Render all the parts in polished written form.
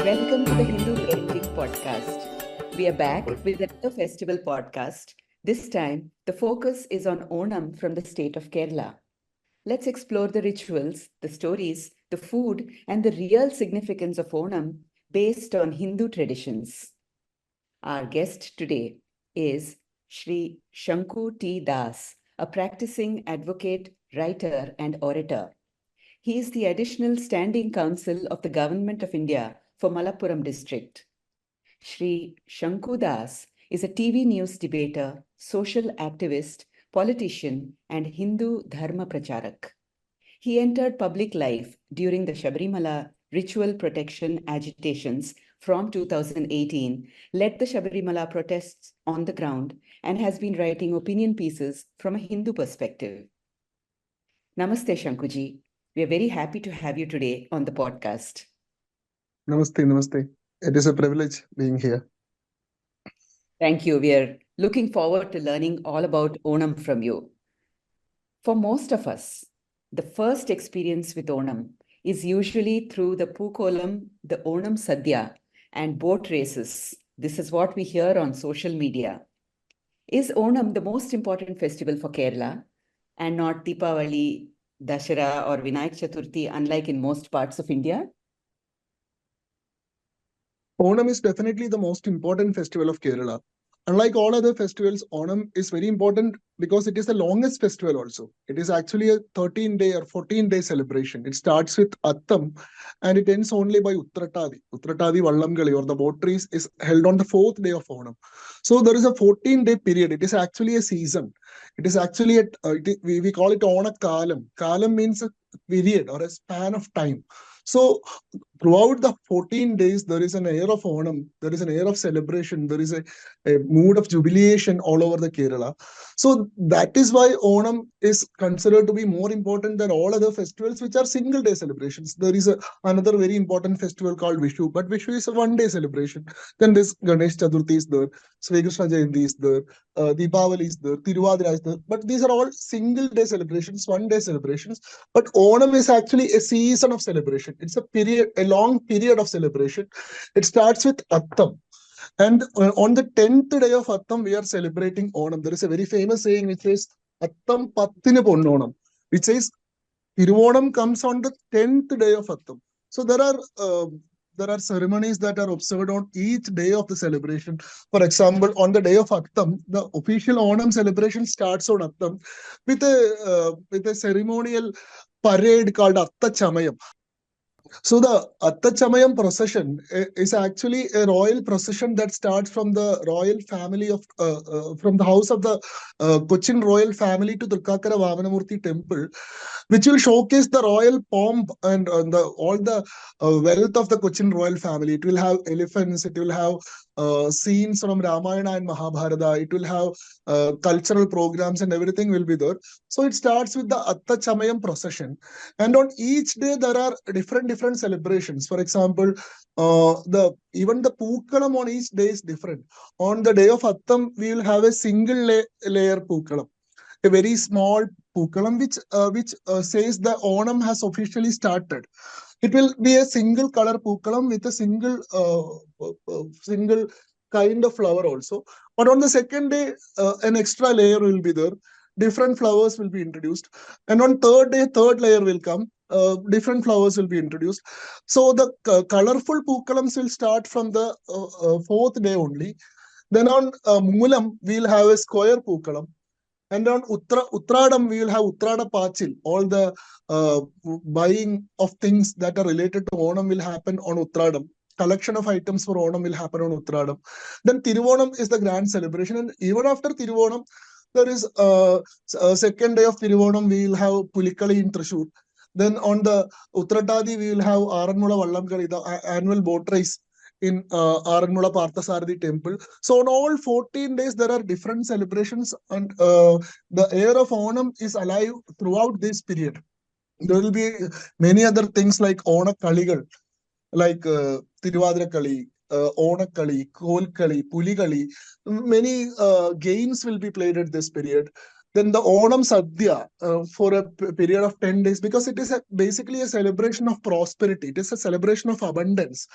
Welcome to the Hindu Parenting Podcast. We are back with another festival podcast. This time, the focus is on Onam from the state of Kerala. Let's explore the rituals, the stories, the food, and the real significance of Onam based on Hindu traditions. Our guest today is Sri Sanku T. a practicing advocate, writer, and orator. He is the additional standing counsel of the Government of India for Malappuram district. Sri Sanku is a TV news debater, social activist, politician, and Hindu dharma pracharak. He entered public life during the Sabrimala ritual protection agitations from 2018, led the Sabrimala protests on the ground, and has been writing opinion pieces from a Hindu perspective. Namaste, Shankuji. We are very happy to have you today on the podcast. Namaste. It is a privilege being here. Thank you. We are looking forward to learning all about Onam from you. For most of us, the first experience with Onam is usually through the Pookolam, the Onam Sadya, and boat races. This is what we hear on social media. Is Onam the most important festival for Kerala and not Deepavali, Dashera, or Vinayak Chaturthi, unlike in most parts of India? Onam is definitely the most important festival of Kerala. Unlike all other festivals, Onam is very important because it is the longest festival also. It is actually a 13-day or 14-day celebration. It starts with Attam and it ends only by Uttratadi. Uttratadi Vallamgali or the boat race is held on the 4th day of Onam. So there is a 14-day period. It is actually a season. It is actually, we call it Onakalam. Kalam means a period or a span of time. So throughout the 14 days, there is an air of Onam, there is an air of celebration, there is a mood of jubilation all over the Kerala. So that is why Onam is considered to be more important than all other festivals, which are single day celebrations. There is another very important festival called Vishu, but Vishu is a one-day celebration. Then this Ganesh Chaturthi is there, Sri Krishna Jayanti is there, Deepavali is there, Tiruvadira is there. But these are all single day celebrations, one-day celebrations. But Onam is actually a season of celebration. It's a long period of celebration. It starts with Attam. And on the 10th day of Attam, we are celebrating Onam. There is a very famous saying which says, Attam Pattinu Ponnonam, which says, Tiruvonam comes on the 10th day of Attam. So there are ceremonies that are observed on each day of the celebration. For example, on the day of Attam, the official Onam celebration starts on Attam with a ceremonial parade called Atta Chamayam. So the Attachamayam procession is actually a royal procession that starts from the royal family of from the house of the Cochin royal family to Durkakara Vamanamurthy temple, which will showcase the royal pomp and all the wealth of the Cochin royal family. It will have elephants, it will have scenes from Ramayana and Mahabharata, it will have cultural programs and everything will be there. So it starts with the Attachamayam procession. And on each day, there are different celebrations. For example, even the Pookalam on each day is different. On the day of Attam, we will have a single layer Pookalam, a very small Pookalam, which says the Onam has officially started. It will be a single color Pookalam with a single kind of flower also. But on the second day, an extra layer will be there. Different flowers will be introduced. And on third day, third layer will come. Different flowers will be introduced. So the colorful Pookalams will start from the 4th day only. Then on Moolam, we'll have a square Pookalam. And on Uttradam, we will have Uttrada Pachil. All the buying of things that are related to Onam will happen on Uttradam. Collection of items for Onam will happen on Uttradam. Then Tiruvonam is the grand celebration. And even after Tiruvonam, there is a second day of Tiruvonam, we will have Pulikali in Thrissur. Then on the Uttratadi, we will have Aranmula Vallamkali, the annual boat race in Aranmula Parthasarathi temple. So on all 14 days, there are different celebrations and the air of Onam is alive throughout this period. There will be many other things like Onakaligal, like Tiruvadira Kali, Onakali, Kolkali, Pulikali. Many games will be played at this period. Then the Onam Sadya for a period of 10 days, because it is basically a celebration of prosperity. It is a celebration of abundance,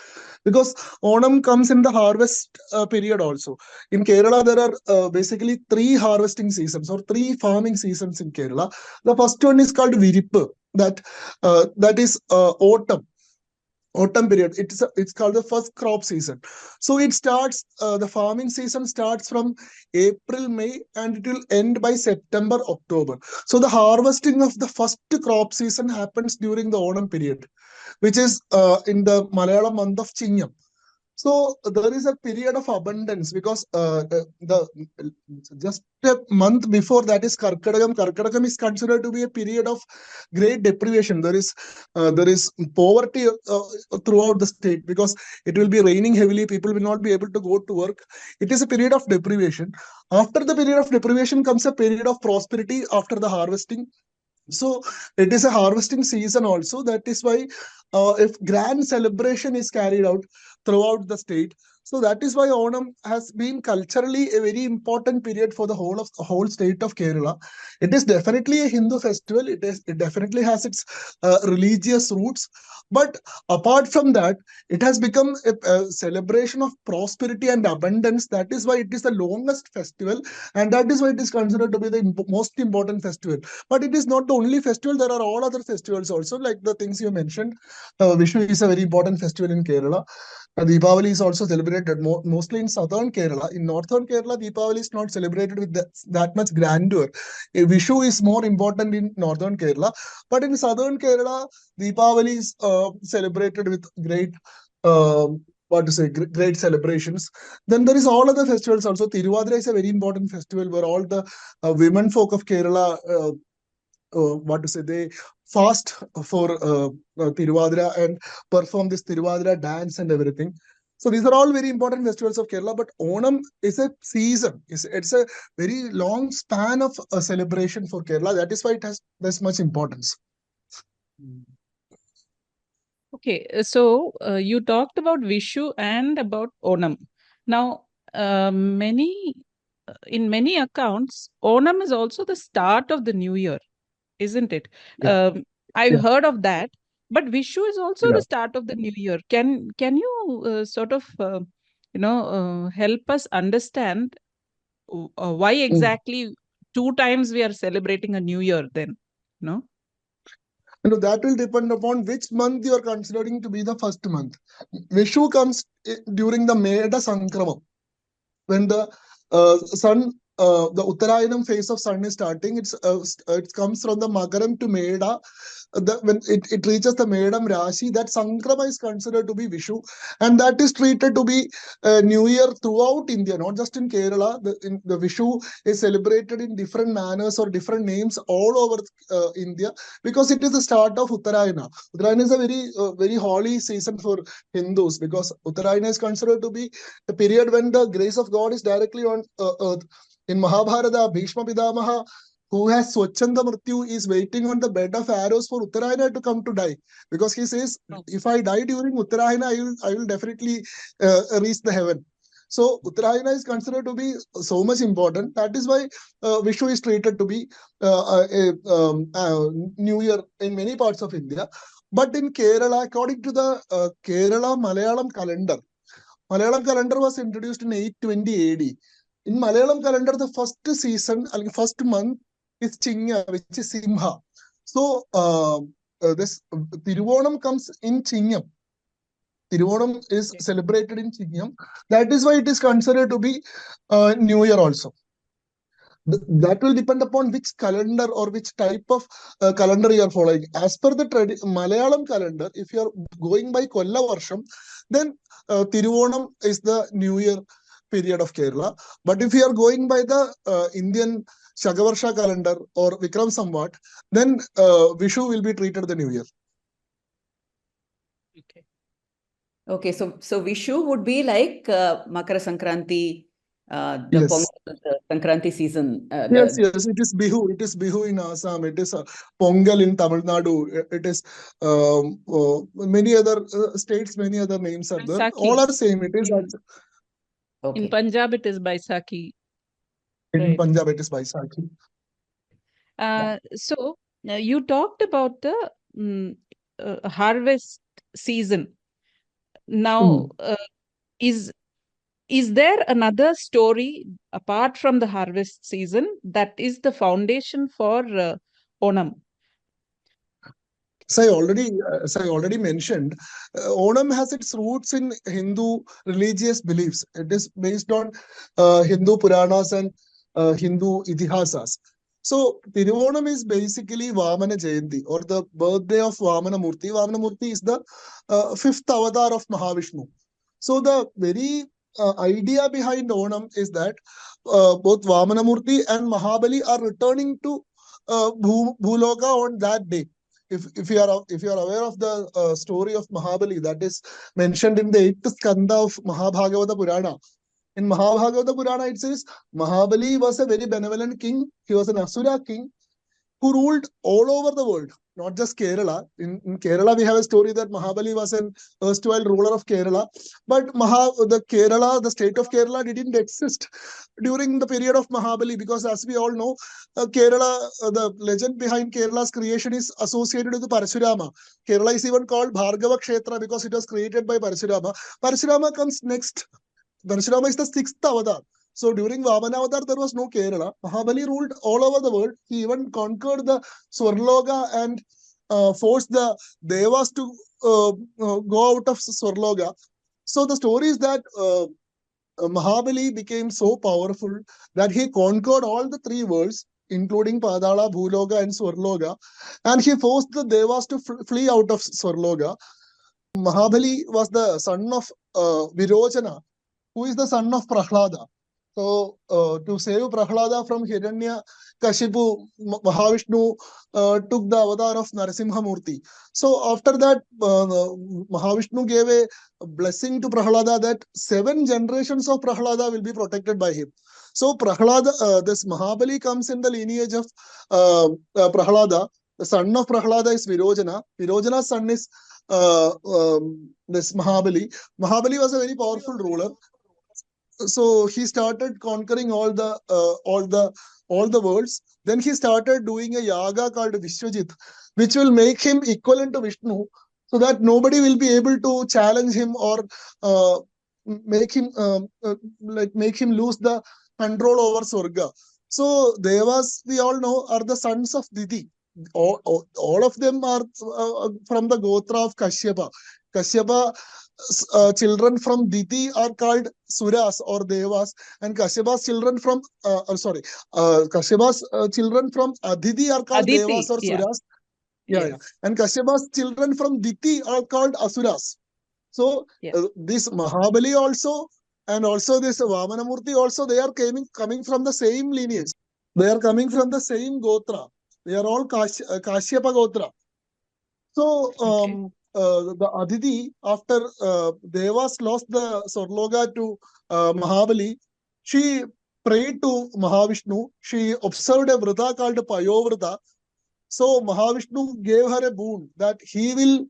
because Onam comes in the harvest period also. In Kerala, there are basically 3 harvesting seasons or 3 farming seasons in Kerala. The first one is called Virippu, that is autumn period. It's called the first crop season. So it starts, the farming season starts from April, May, and it will end by September, October. So the harvesting of the first crop season happens during the Onam period, which is in the Malayalam month of Chinyam. So there is a period of abundance, because the just a month before that is Karkadakam. Karkadakam is considered to be a period of great deprivation. There is poverty throughout the state, because it will be raining heavily. People will not be able to go to work. It is a period of deprivation. After the period of deprivation comes a period of prosperity after the harvesting. So it is a harvesting season also. That is why if grand celebration is carried out throughout the state, so that is why Onam has been culturally a very important period for the whole state of Kerala. It is definitely a Hindu festival. It definitely has its religious roots, but apart from that, it has become a celebration of prosperity and abundance. That is why it is the longest festival, and that is why it is considered to be the most important festival. But it is not the only festival. There are all other festivals also, like the things you mentioned. Vishu is a very important festival in Kerala. Deepavali is also celebrated mostly in southern Kerala. In northern Kerala, Deepavali is not celebrated with that much grandeur. Vishu is more important in northern Kerala, but in southern Kerala, Deepavali is celebrated with great, great celebrations. Then there is all other festivals also. Tiruvadira is a very important festival where all the women folk of Kerala, they fast for Tiruvadira and perform this Tiruvadira dance and everything. So these are all very important festivals of Kerala. But Onam is a season. It's a very long span of a celebration for Kerala. That is why it has this much importance. Okay, so you talked about Vishu and about Onam. Now, in many accounts, Onam is also the start of the new year, isn't it? Yeah. I've Yeah. heard of that, but Vishu is also Yeah. the start of the new year. Can you sort of help us understand why exactly 2 times we are celebrating a new year then? No? That will depend upon which month you are considering to be the first month. Vishu comes during the Meda Sankramam, when the sun, the Uttarayanam phase of sun is starting. It comes from the Makaram to Meda. When it reaches the Medam Rashi, that Sankrama is considered to be Vishu, and that is treated to be New Year throughout India, not just in Kerala. The Vishu is celebrated in different manners or different names all over India, because it is the start of Uttarayana. Uttarayana is a very holy season for Hindus, because Uttarayana is considered to be the period when the grace of God is directly on earth. In Mahabharata, Bhishma Pitamaha, who has Swachanda Mrityu, is waiting on the bed of arrows for Uttarayana to come to die, because he says, if I die during Uttarayana, I will definitely reach the heaven. So Uttarayana is considered to be so much important. That is why Vishu is treated to be New Year in many parts of India. But in Kerala, according to the Kerala Malayalam calendar was introduced in 820 AD. In Malayalam calendar, the first season, first month is Chinya, which is Simha. So this Tiruvonam comes in Chinyam. Tiruvonam is celebrated in Chinyam. That is why it is considered to be New Year also. That will depend upon which calendar or which type of calendar you are following. As per the Malayalam calendar, if you are going by Kolla Varsham, then Tiruvonam is the New Year period of Kerala. But if you are going by the Indian Shakavarsha calendar or Vikram Samvat, then Vishu will be treated the New Year. Okay, so Vishu would be like Makara Sankranti, the Yes. Pongal, the Sankranti season. Yes, it is Bihu. It is Bihu in Assam. It is Pongal in Tamil Nadu. It is many other states, many other names are there. Baisakhi. All are same. It is Okay. In Punjab, it is Baisakhi. in Right. Punjab, it is Baisakhi. So you talked about the mm, harvest season. Now, is is there another story apart from the harvest season that is the foundation for Onam? As I already mentioned, Onam has its roots in Hindu religious beliefs. It is based on Hindu Puranas and Hindu Itihasas. So, Tiruvonam is basically Vamana Jayanti or the birthday of Vamana Murti. Vamana Murti is the fifth avatar of Mahavishnu. So, the very idea behind Onam is that both Vamana Murti and Mahabali are returning to Bhuloka on that day. If you are aware of the story of Mahabali that is mentioned in the 8th skanda of Mahabhagavata Purana. In Mahabhagavata Purana, it says Mahabali was a very benevolent king. He was an Asura king who ruled all over the world, not just Kerala. In Kerala, we have a story that Mahabali was an erstwhile ruler of Kerala, but the state of Kerala didn't exist during the period of Mahabali because, as we all know, the legend behind Kerala's creation is associated with Parashurama. Kerala is even called Bhargava Kshetra because it was created by Parashurama. Parashurama comes next. Parashurama is the sixth avatar. So during Vamana avatar, there was no Kerala. Mahabali ruled all over the world. He even conquered the Swarloka and forced the Devas to go out of Swarloka. So the story is that Mahabali became so powerful that he conquered all the three worlds, including Padala, Bhuloka, and Swarloka, and he forced the Devas to flee out of Swarloka. Mahabali was the son of Virojana, who is the son of Prahlada. So, to save Prahlada from Hiranya Kashipu, Mahavishnu took the avatar of Narasimhamurti. So, after that, Mahavishnu gave a blessing to Prahlada that 7 generations of Prahlada will be protected by him. So, this Mahabali comes in the lineage of Prahlada. The son of Prahlada is Virojana. Virojana's son is this Mahabali. Mahabali was a very powerful ruler. So he started conquering all the worlds. Then he started doing a yaga called Vishwajit, which will make him equivalent to Vishnu, so that nobody will be able to challenge him or make him make him lose the control over Swarga. So Devas, we all know, are the sons of Didi. All of them are from the Gotra of Kashyapa. Kashyapa children from Diti are called Suras or Devas, and Kashyapa's children from Kashyapa's children from Aditi are called Aditi, Devas or yeah. Suras. Yeah. And Kashyapa's children from Diti are called Asuras. So this Mahabali also and also this Vamanamurti also, they are coming from the same lineage. They are coming from the same Gotra. They are all Kashyapa Gotra. So the Aditi, after Devas lost the Swarloka to Mahabali, she prayed to Mahavishnu. She observed a vrata called Payovrata. So Mahavishnu gave her a boon that he will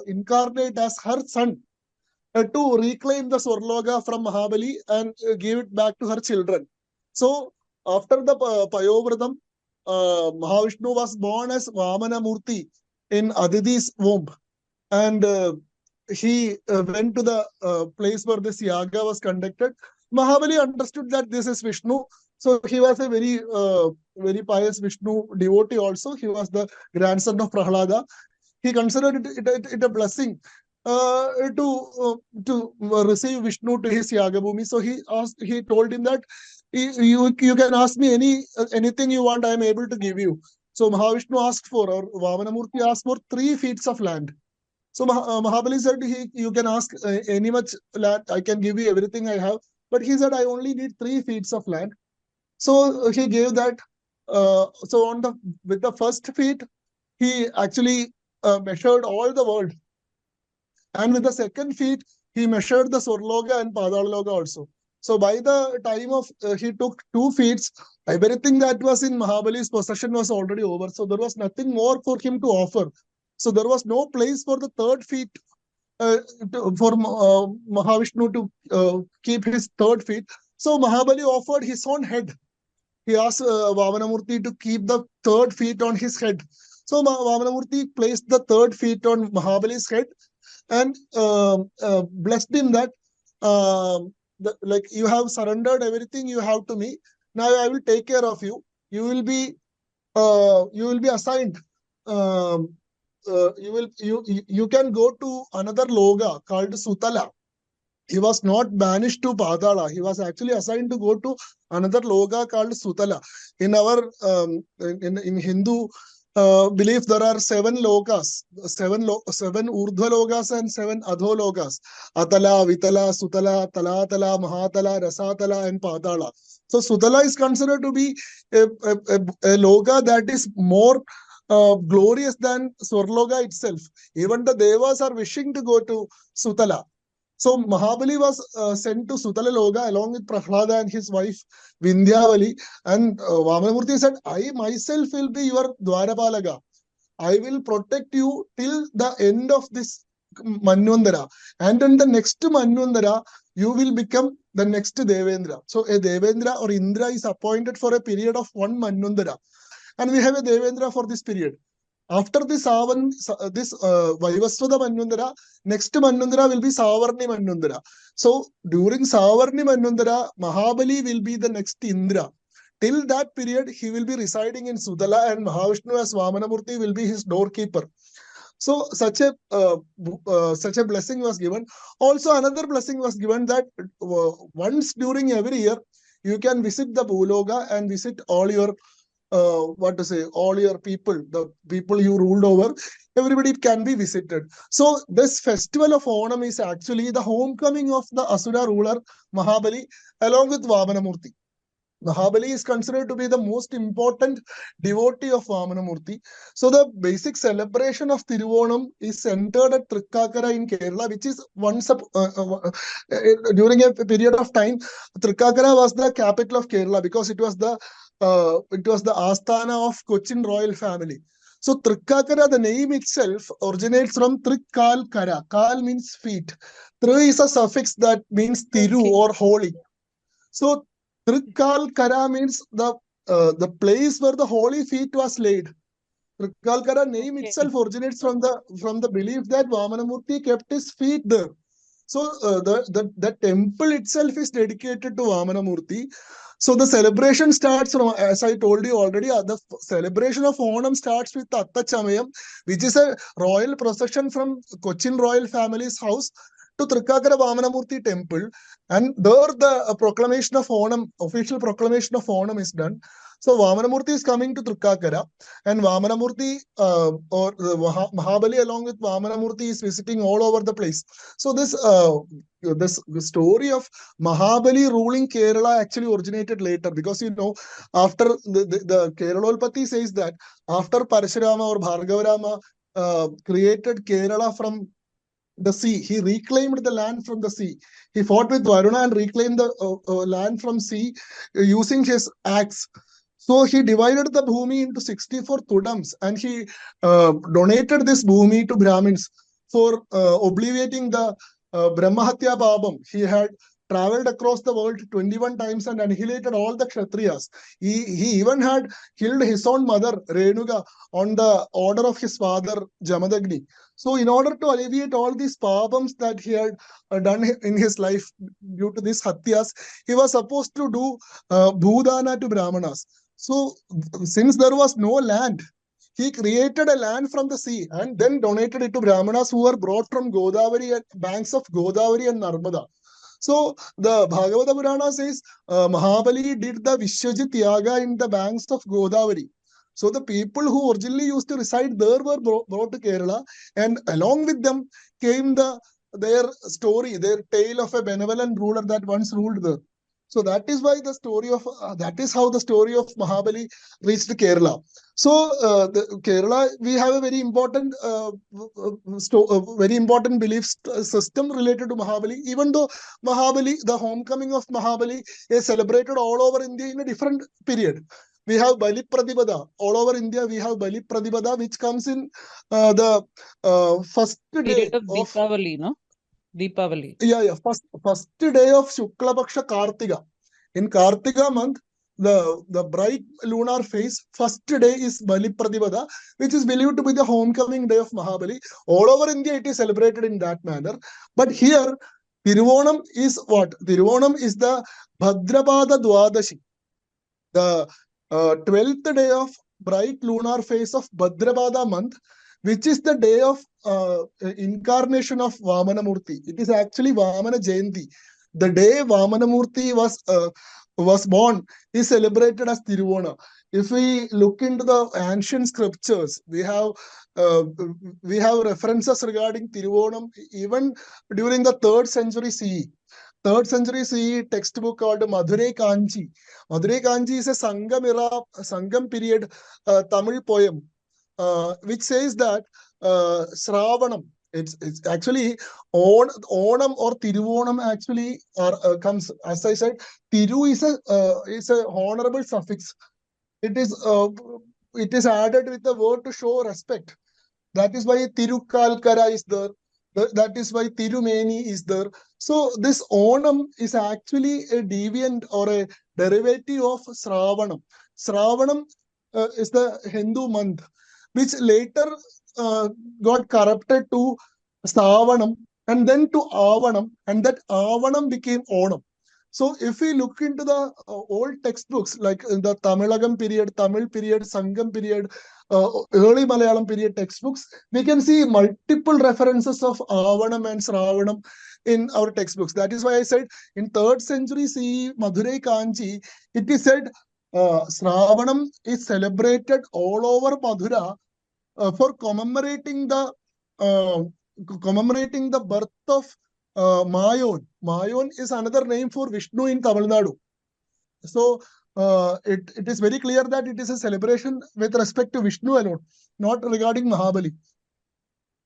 incarnate as her son to reclaim the Swarloka from Mahabali and give it back to her children. So after the Payovratam, Mahavishnu was born as Vamana Murti in Aditi's womb, and he went to the place where this yaga was conducted. Mahabali understood that this is Vishnu, so he was a very pious Vishnu devotee. Also, he was the grandson of Prahlada. He considered it a blessing to receive Vishnu to his Yagabhumi. So he told him that you can ask me anything you want, I am able to give you. So Mahavishnu asked for, or Vamanamurti asked for 3 feet of land. So Mahabali said, you can ask any much land, I can give you everything I have. But he said, I only need 3 feet of land. So he gave that. So with the first feet, he actually measured all the world. And with the second feet, he measured the Swarloka and Padaloka also. So by the time of he took 2 feet, everything that was in Mahabali's possession was already over. So there was nothing more for him to offer. So there was no place for the 3rd feet for Mahavishnu to keep his 3rd feet. So Mahabali offered his own head. he asked Vamanamurti to keep the third feet on his head. So Vamanamurti placed the third feet on Mahabali's head and blessed him that like you have surrendered everything you have to me. Now I will take care of you. You will be assigned. You can go to another loga called Sutala. He was not banished to Padala. He was actually assigned to go to another loga called Sutala. In our in Hindu belief, there are 7 lokas, 7 urdhva lokas and 7 adho lokas. Atala, Vitala, Sutala, Talatala, Mahatala, Rasatala, and Padala. So Sutala is considered to be a loka that is more glorious than Swarloka itself. Even the Devas are wishing to go to Sutala. So Mahabali was sent to Sutala Loka along with Prahlada and his wife Vindhyavali. And Vamanamurti said, I myself will be your Dwarapalaga. I will protect you till the end of this Manvantara. And in the next Manvantara, you will become the next Devendra. So a Devendra or Indra is appointed for a period of 1 Manvantara. And we have a Devendra for this period. After this Vaivasvata Manvantara, next Manvantara will be Savarni Manvantara. So during Savarni Manvantara, Mahabali will be the next Indra. Till that period, he will be residing in Sudala, and Mahavishnu as Vamanamurti will be his doorkeeper. So such a blessing was given. Also, another blessing was given that once during every year, you can visit the Bhuloga and visit all your all your people, the people you ruled over, everybody can be visited. So this festival of Onam is actually the homecoming of the Asura ruler Mahabali along with Vamanamurti. Mahabali is considered to be the most important devotee of Vamanamurti. So the basic celebration of Tiruvonam is centered at Trikkakara in Kerala, which is once during a period of time, Trikkakara was the capital of Kerala because it was the Asthana of Cochin royal family. So Trikkakara, the name itself originates from Trikkal Kara. Kal means feet. Tri is a suffix that means Tiru or holy. So Trikkal Kara means the place where the holy feet was laid. Trikkal Kara name itself originates from the belief that Vamanamurti kept his feet there. So the temple itself is dedicated to Vamanamurti. So the celebration starts from, as I told you already, the celebration of Onam starts with Attachamayam, which is a royal procession from Cochin royal family's house to Trikkakara Vamanamurti temple. And there the proclamation of Onam, official proclamation of Onam is done. So Vamanamurti is coming to Trikkakara, and Vamanamurti or Mahabali along with Vamanamurti is visiting all over the place. So this story of Mahabali ruling Kerala actually originated later, because after the Keralolpati says that after Parashurama or Bhargavarama created Kerala from the sea, he reclaimed the land from the sea. He fought with Varuna and reclaimed the land from sea using his axe. So he divided the bhumi into 64 tudams, and he donated this bhumi to Brahmins for obviating the Brahmahatya Babam. He had traveled across the world 21 times and annihilated all the Kshatriyas. He even had killed his own mother, Renuga, on the order of his father, Jamadagni. So in order to alleviate all these pabams that he had done in his life due to these Hatyas, he was supposed to do Bhudana to Brahmanas. So since there was no land, he created a land from the sea and then donated it to Brahmanas who were brought from Godavari and banks of Godavari and Narmada. So the Bhagavata Purana says Mahabali did the Vishwajit Yaga in the banks of Godavari. So the people who originally used to reside there were brought to Kerala, and along with them came their story, their tale of a benevolent ruler that once ruled there. So that is why the story of that is how the story of Mahabali reached Kerala. So Kerala, we have a very important belief system related to Mahabali. Even though Mahabali, the homecoming of Mahabali, is celebrated all over India in a different period. We have Bali Pratibada. All over India, we have Bali Pratibada, which comes in the first day of Deepavali, no? Deepavali. Yeah. First day of Shukla Paksha Kartika. In Kartika month, the bright lunar phase, first day is Bali Pratibada, which is believed to be the homecoming day of Mahabali. All over India, it is celebrated in that manner. But here, Tiruvonam is what? Tiruvonam is the Bhadrapada Dwadashi, the 12th day of bright lunar phase of Bhadrapada month, which is the day of incarnation of Vamana Murti. It is actually Vamana Jayanti. The day Vamana Murti was born is celebrated as Tiruvona. If we look into the ancient scriptures, we have references regarding Tiruvonam even during the 3rd century CE. 3rd century CE textbook called Madurai Kanchi. Madurai Kanchi is a Sangam period Tamil poem, which says that Sravanam, it's actually Onam or Tiruvonam actually comes, as I said, Tiru is a honorable suffix. It is added with the word to show respect. That is why Tirukalkara is there. That is why Tirumeni is there. So this Onam is actually a deviant or a derivative of Sravanam. Sravanam is the Hindu month, which later got corrupted to Savanam and then to Avanam, and that Avanam became Onam. So if we look into the old textbooks like the Tamilagam period, Tamil period, Sangam period, early Malayalam period textbooks, we can see multiple references of Avanam and Sravanam in our textbooks. That is why I said in 3rd century CE, Madurai Kanchi, it is said Sravanam is celebrated all over Madura for commemorating the birth of Mayon. Mayon is another name for Vishnu in Tamil Nadu. So it is very clear that it is a celebration with respect to Vishnu alone, not regarding Mahabali.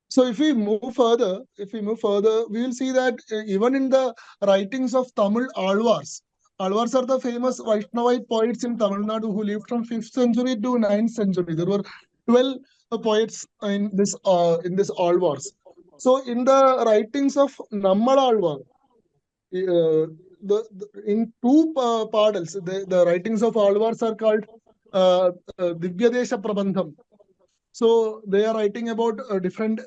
So if we move further, we will see that even in the writings of Tamil Alvars are the famous Vaishnavite poets in Tamil Nadu who lived from 5th century to 9th century. There were 12 poets in this Alvars. So in the writings of Nammal Alvar, in two padals, the writings of Alvars are called Divyadesha Prabandham. So they are writing about different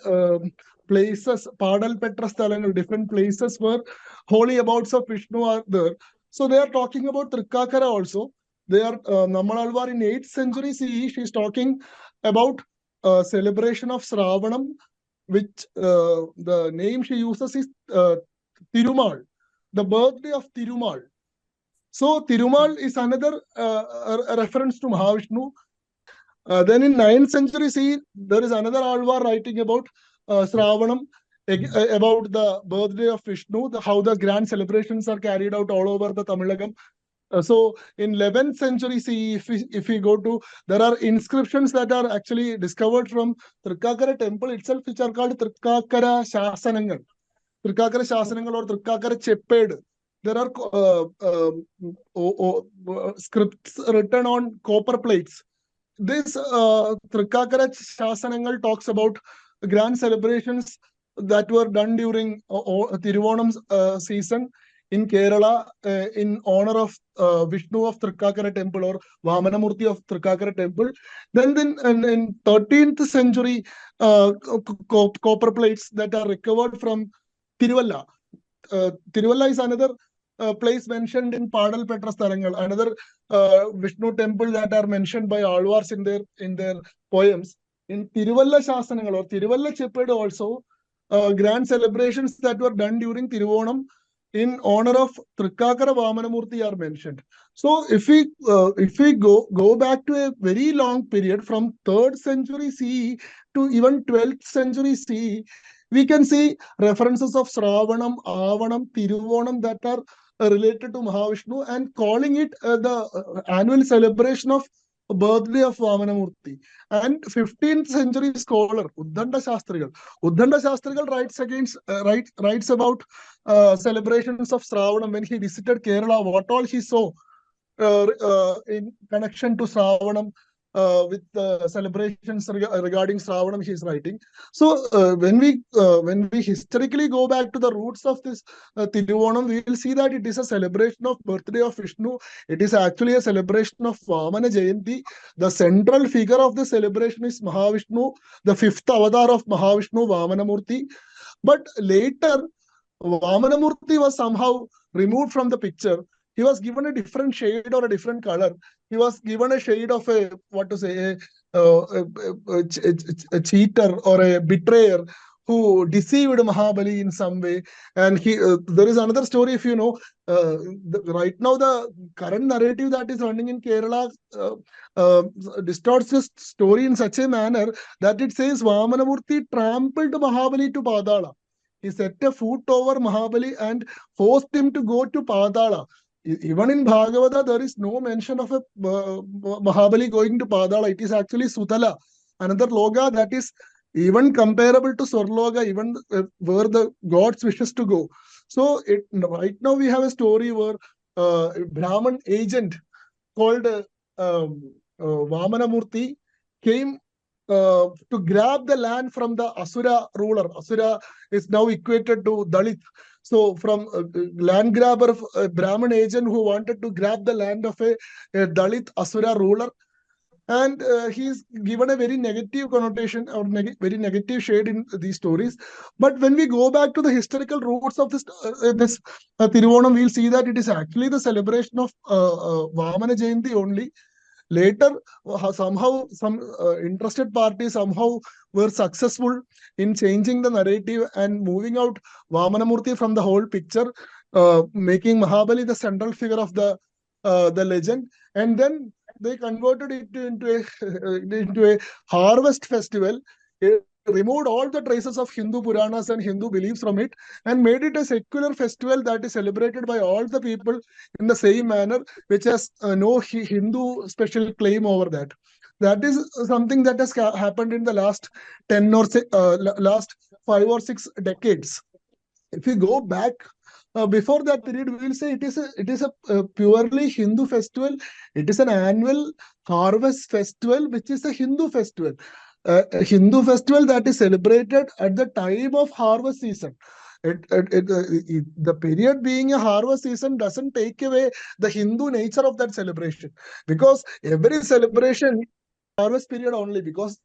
places, Padal Petra Sthalangal, different places where holy abodes of Vishnu are there. So they are talking about Trikkakara also. They are Nammalvar in 8th century CE. She is talking about celebration of Sravanam, which the name she uses is Tirumal, the birthday of Tirumal. So Tirumal is another reference to Mahavishnu. Then in 9th century CE, there is another Alvar writing about Sravanam, about the birthday of Vishnu, how the grand celebrations are carried out all over the Tamilagam. So in 11th century CE, if we go to, there are inscriptions that are actually discovered from Trikkakara temple itself, which are called Trikkakara Shasanangal. Trikkakara Shasanangal or Trikkakara Chepped. There are scripts written on copper plates. This Trikkakara Shasanangal talks about grand celebrations that were done during Tiruvonam season in Kerala in honor of Vishnu of Trikkakara temple or Vamanamurti of Trikkakara temple. Then in 13th century copper plates that are recovered from Tiruvalla. Tiruvalla is another place mentioned in Padal Petra Sthalangal, another Vishnu temple that are mentioned by Alvars in their poems. In Tiruvalla Shasanangal or Tiruvalla Chepped also, grand celebrations that were done during Tiruvonam in honor of Trikkakara Vamanamurti are mentioned. So if we go back to a very long period from 3rd century CE to even 12th century CE, we can see references of Sravanam, Avanam, Tiruvonam that are related to Mahavishnu and calling it the annual celebration of birthday of Vamanamurti. And 15th century scholar Uddanda Shastrigal writes about celebrations of Sravanam when he visited Kerala, what all he saw in connection to Sravanam. with celebrations regarding Shravanam he is writing. So when we historically go back to the roots of this Tiruvonam, we will see that it is a celebration of birthday of Vishnu. It is actually a celebration of Vamana Jayanti. The central figure of the celebration is Mahavishnu, the fifth avatar of Mahavishnu, Vamanamurti. But later, Vamanamurti was somehow removed from the picture. He was given a different shade or a different color. He was given a shade of a, what to say, a cheater or a betrayer who deceived Mahabali in some way. And there is another story, if you know, right now the current narrative that is running in Kerala uh, distorts the story in such a manner that it says Vamanamurti trampled Mahabali to Padala. He set a foot over Mahabali and forced him to go to Padala. Even in Bhagavata, there is no mention of a Mahabali going to Padala. It is actually Sutala, another loga that is even comparable to Swarloga, even where the gods wishes to go. So right now we have a story where a Brahman agent called Vamanamurti came to grab the land from the Asura ruler. Asura is now equated to Dalit. So from land grabber, Brahman agent who wanted to grab the land of a Dalit Asura ruler, and he's given a very negative connotation or very negative shade in these stories. But when we go back to the historical roots of this Tiruvonam, we'll see that it is actually the celebration of Vamana Jayanti only. Later, somehow some interested parties somehow were successful in changing the narrative and moving out Vamanamurti from the whole picture, making Mahabali the central figure of the legend, and then they converted it into a harvest festival. It removed all the traces of Hindu Puranas and Hindu beliefs from it and made it a secular festival that is celebrated by all the people in the same manner, which has no Hindu special claim over that. That is something that has happened in the last 10 or last 5 or 6 decades. If we go back before that period, we will say it is a purely Hindu festival. It is an annual harvest festival, which is a Hindu festival. A Hindu festival that is celebrated at the time of harvest season. The period being a harvest season doesn't take away the Hindu nature of that celebration, because every celebration harvest period only, because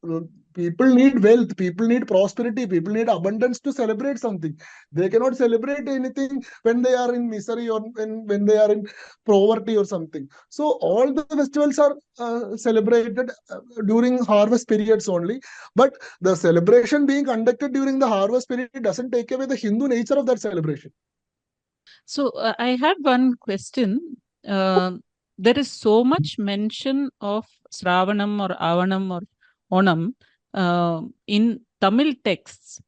people need wealth, people need prosperity, people need abundance to celebrate something. They cannot celebrate anything when they are in misery or when they are in poverty or something. So all the festivals are celebrated during harvest periods only. But the celebration being conducted during the harvest period doesn't take away the Hindu nature of that celebration. So I had one question. There is so much mention of Sravanam or Avanam or Onam in Tamil texts.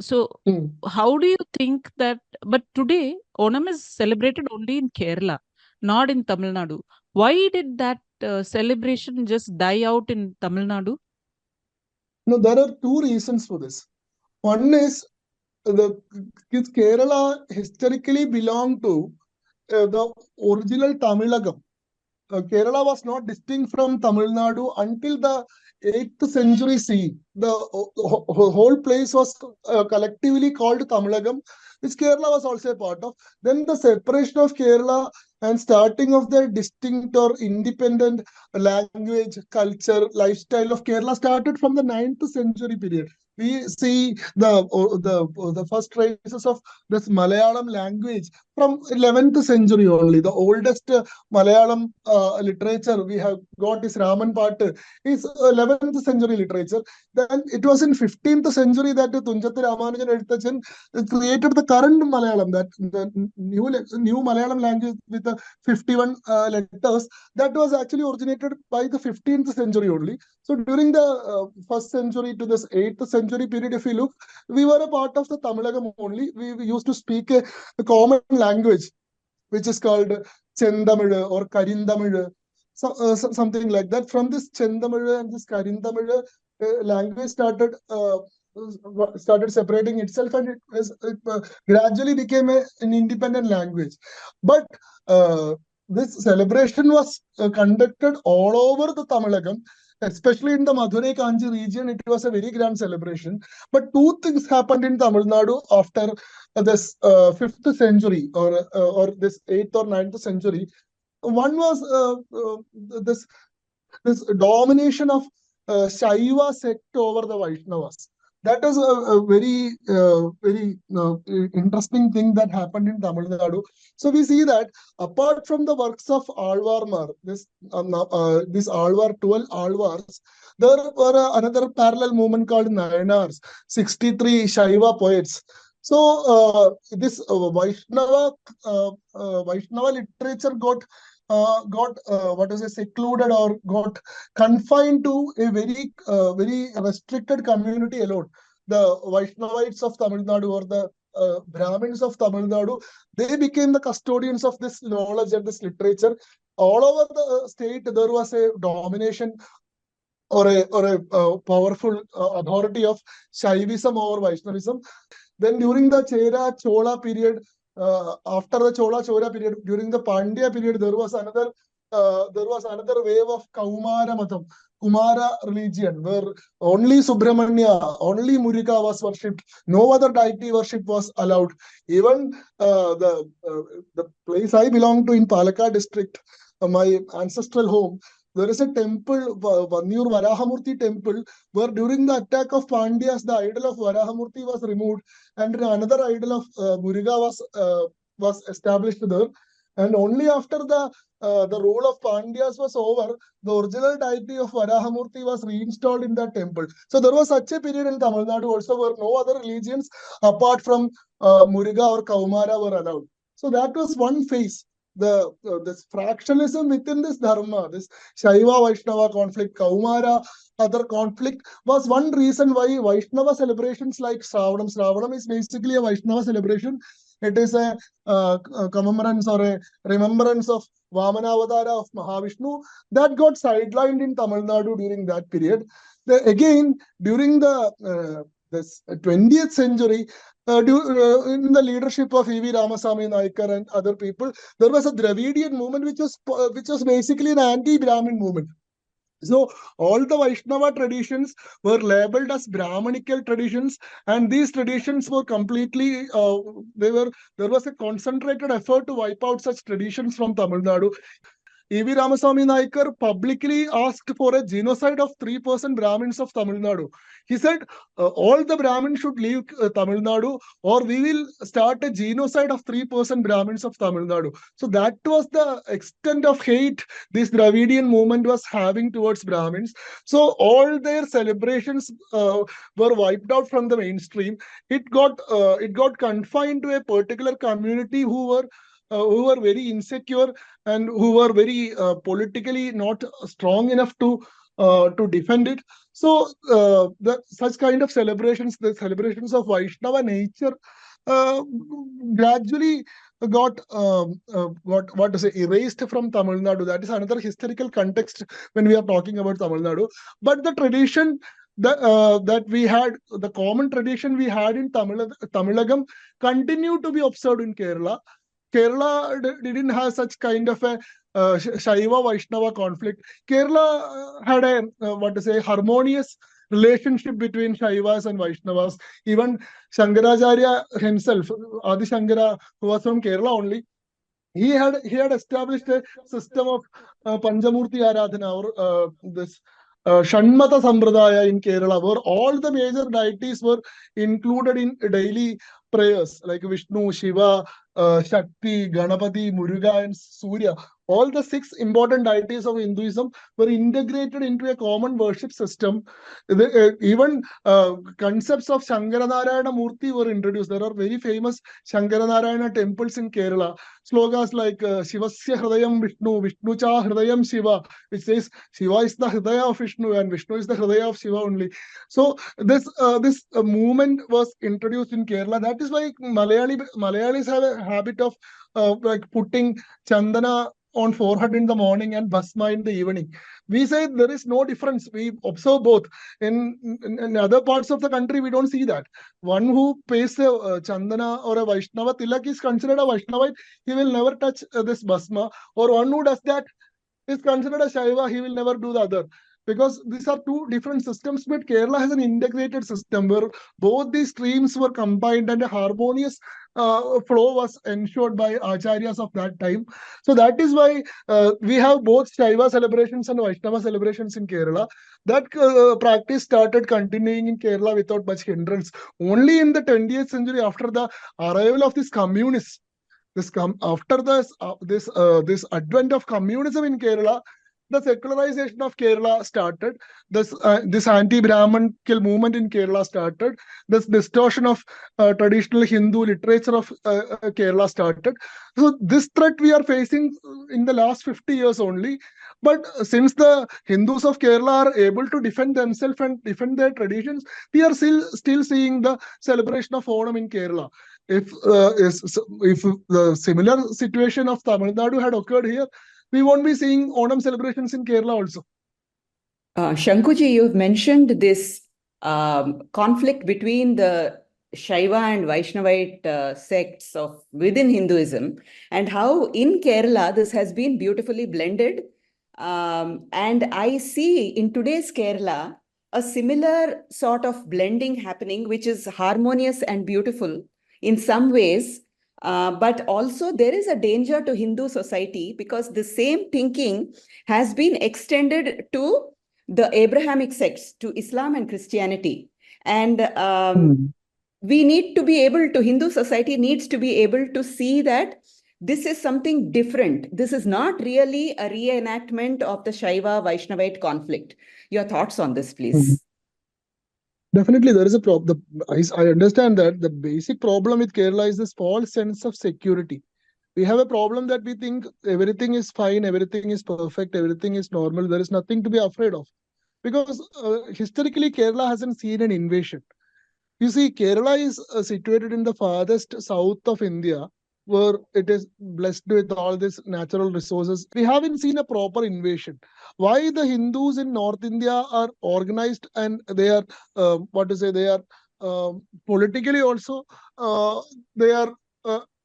So how do you think that? But today Onam is celebrated only in Kerala, not in Tamil Nadu. Why did that celebration just die out in Tamil Nadu? No, there are two reasons for this. One is Kerala historically belonged to the original Tamilagam. Kerala was not distinct from Tamil Nadu until the 8th century CE. The whole place was collectively called Tamilagam, which Kerala was also a part of. Then the separation of Kerala and starting of the distinct or independent language, culture, lifestyle of Kerala started from the 9th century period. We see the first traces of this Malayalam language from 11th century only. The oldest Malayalam literature we have got is Raman Pattu, is 11th century literature. Then it was in 15th century that Tunjathu Ramanujan Eduthajan created the current Malayalam, that the new Malayalam language with the 51 letters, that was actually originated by the 15th century only. So during the first century to this 8th century period, if we look, we were a part of the Tamilagam only. We used to speak a common language, which is called Chendamil or Karindamil, something like that. From this Chendamil and this Karindamil, language started separating itself, and it gradually became an independent language. But this celebration was conducted all over the Tamilagam. especially in the Madurai Kanchi region, it was a very grand celebration. But two things happened in Tamil Nadu after this 5th century or this 8th or 9th century. One was this domination of Shaiva sect over the Vaishnavas. That is a very interesting thing that happened in Tamil Nadu. So we see that apart from the works of Alvarmar, this Alvar, 12 Alvars, there were another parallel movement called Nayanars, 63 Shaiva poets. So this Vaishnava literature got secluded or got confined to a very restricted community alone. The Vaishnavites of Tamil Nadu or the Brahmins of Tamil Nadu, they became the custodians of this knowledge and this literature. All over the state, there was a domination or a powerful authority of Shaivism over Vaishnavism. Then during the Chera Chola period, after the Chola period, during the Pandya period, there was another wave of Kaumara Matam, Kumara religion, where only Subramanya, only Murika was worshipped. No other deity worship was allowed. Even the place I belong to in Palakkad district, my ancestral home, there is a temple, Vannur Varahamurti temple, where during the attack of Pandyas, the idol of Varahamurti was removed, and another idol of Muriga was established there. And only after the rule of Pandyas was over, the original deity of Varahamurti was reinstalled in that temple. So there was such a period in Tamil Nadu also where no other religions apart from Muriga or Kaumara were allowed. So that was one phase. This fractionalism within this dharma, this Shaiva Vaishnava conflict, Kaumara other conflict, was one reason why Vaishnava celebrations like Shravanam. Shravanam is basically a Vaishnava celebration. It is a commemorance or a remembrance of Vamanavadara of Mahavishnu that got sidelined in Tamil Nadu during that period. Again, during this 20th century, in the leadership of E.V. Ramasamy Naikar and other people, there was a Dravidian movement which was basically an anti-Brahmin movement. So all the Vaishnava traditions were labeled as Brahmanical traditions, and these traditions were completely there was a concentrated effort to wipe out such traditions from Tamil Nadu. E.V. Ramasamy Naikar publicly asked for a genocide of 3% Brahmins of Tamil Nadu. He said, all the Brahmins should leave Tamil Nadu, or we will start a genocide of 3% Brahmins of Tamil Nadu. So that was the extent of hate this Dravidian movement was having towards Brahmins. So all their celebrations were wiped out from the mainstream. It got confined to a particular community who were very insecure and who were very politically not strong enough to defend it. So such kind of celebrations, the celebrations of Vaishnava nature, gradually got what to say, erased from Tamil Nadu. That is another historical context when we are talking about Tamil Nadu. But the tradition that we had, the common tradition we had in Tamilagam, continued to be observed in Kerala. Kerala didn't have such kind of a Shaiva Vaishnava conflict. Kerala had a harmonious relationship between Shaivas and Vaishnavas. Even Shankaracharya himself, Adi Shankara, who was from Kerala only, he had established a system of Panchamurti Aradhana, or this Shanmata Sampradaya in Kerala, where all the major deities were included in daily prayers, like Vishnu, Shiva, Shakti, Ganapati, Muruga, and Surya. All the 6 important deities of Hinduism were integrated into a common worship system. Even concepts of Shankaranarayana Murti were introduced. There are very famous Shankaranarayana temples in Kerala. Slogas like Shivasya Hridayam Vishnu, Vishnu Cha Hridayam Shiva, which says Shiva is the Hridaya of Vishnu and Vishnu is the Hridaya of Shiva only. So this movement was introduced in Kerala. That is why Malayalis have a habit of like putting Chandana on forehead in the morning and Bhasma in the evening. We say there is no difference. We observe both. In other parts of the country, we don't see that. One who pays a Chandana or a Vaishnava Tilak is considered a Vaishnavite. He will never touch this Bhasma. Or one who does that is considered a Shaiva. He will never do the other. because these are two different systems, but Kerala has an integrated system where both these streams were combined and a harmonious flow was ensured by acharyas of that time. So that is why we have both Shaiva celebrations and Vaishnava celebrations in Kerala. That practice started continuing in Kerala without much hindrance. Only in the 20th century, after the arrival of these communists, after this advent of communism in Kerala, the secularization of Kerala started. This anti-Brahmanical movement in Kerala started. This distortion of traditional Hindu literature of Kerala started. So this threat we are facing in the last 50 years only. But since the Hindus of Kerala are able to defend themselves and defend their traditions, we are still seeing the celebration of Onam in Kerala. If the similar situation of Tamil Nadu had occurred here, we won't be seeing Onam celebrations in Kerala also. Shankuji, you've mentioned this conflict between the Shaiva and Vaishnavite sects of within Hinduism, and how in Kerala this has been beautifully blended. And I see in today's Kerala a similar sort of blending happening, which is harmonious and beautiful in some ways. But also there is a danger to Hindu society because the same thinking has been extended to the Abrahamic sects, to Islam and Christianity. And we need to be able to, Hindu society needs to be able to see that this is something different. This is not really a reenactment of the Shaiva Vaishnavite conflict. Your thoughts on this, please. Definitely, there is a problem. I understand that the basic problem with Kerala is this false sense of security. We have a problem that we think everything is fine, everything is perfect, everything is normal. There is nothing to be afraid of. Because historically, Kerala hasn't seen an invasion. You see, Kerala is situated in the farthest south of India, where it is blessed with all these natural resources. We haven't seen a proper invasion. Why the Hindus in North India are organized and they are, they are politically also, they are,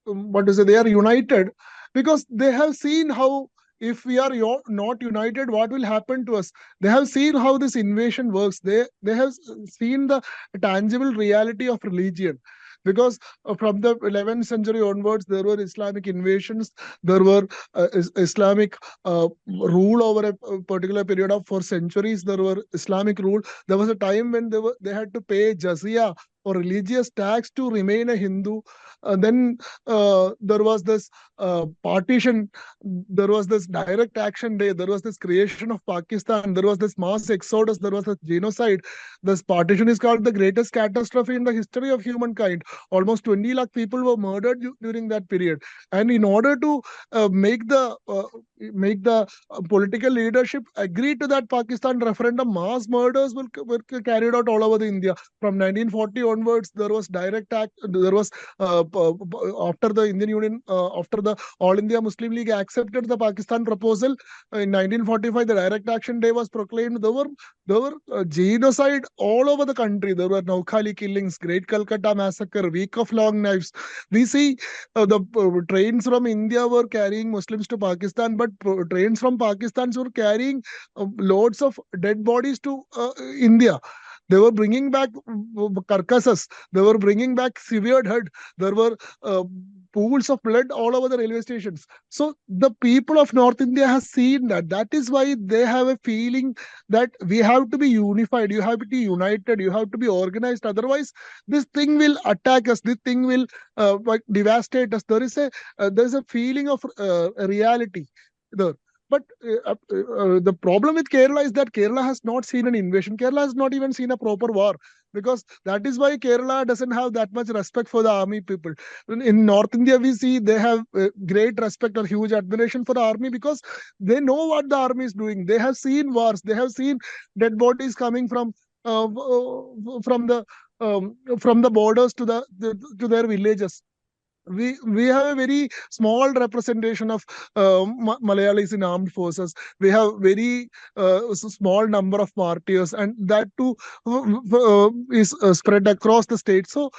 they are united, because they have seen how, if we are not united, what will happen to us. They have seen how this invasion works. They have seen the tangible reality of religion, because from the 11th century onwards, there were Islamic invasions. There were Islamic rule over a particular period of 4 centuries. There were Islamic rule. There was a time when they had to pay jizya or religious tax to remain a Hindu. Then there was this partition. There was this direct action day. There was this creation of Pakistan. There was this mass exodus. There was a genocide. This partition is called the greatest catastrophe in the history of humankind. Almost 20 lakh people were murdered during that period. And in order to make the political leadership agree to that Pakistan referendum, mass murders were carried out all over the India. From 1940 onwards, there was direct act. There was after the Indian Union, after the All India Muslim League accepted the Pakistan proposal in 1945, the direct action day was proclaimed. There were genocide all over the country. There were Naukhali killings, Great Calcutta massacre, Week of Long Knives. We see the trains from India were carrying Muslims to Pakistan, but trains from Pakistan were carrying loads of dead bodies to India. They were bringing back carcasses. They were bringing back severed head. There were pools of blood all over the railway stations. So the people of North India has seen that. That is why they have a feeling that we have to be unified. You have to be united. You have to be organized. Otherwise, this thing will attack us. This thing will devastate us. There is a feeling of reality there. But the problem with Kerala is that Kerala has not seen an invasion. Kerala has not even seen a proper war, because that is why Kerala doesn't have that much respect for the army people. In North India, we see they have great respect or huge admiration for the army, because they know what the army is doing. They have seen wars. They have seen dead bodies coming from the borders to their villages. we have a very small representation of Malayalis in armed forces. We have very small number of martyrs, and that too is spread across the state. So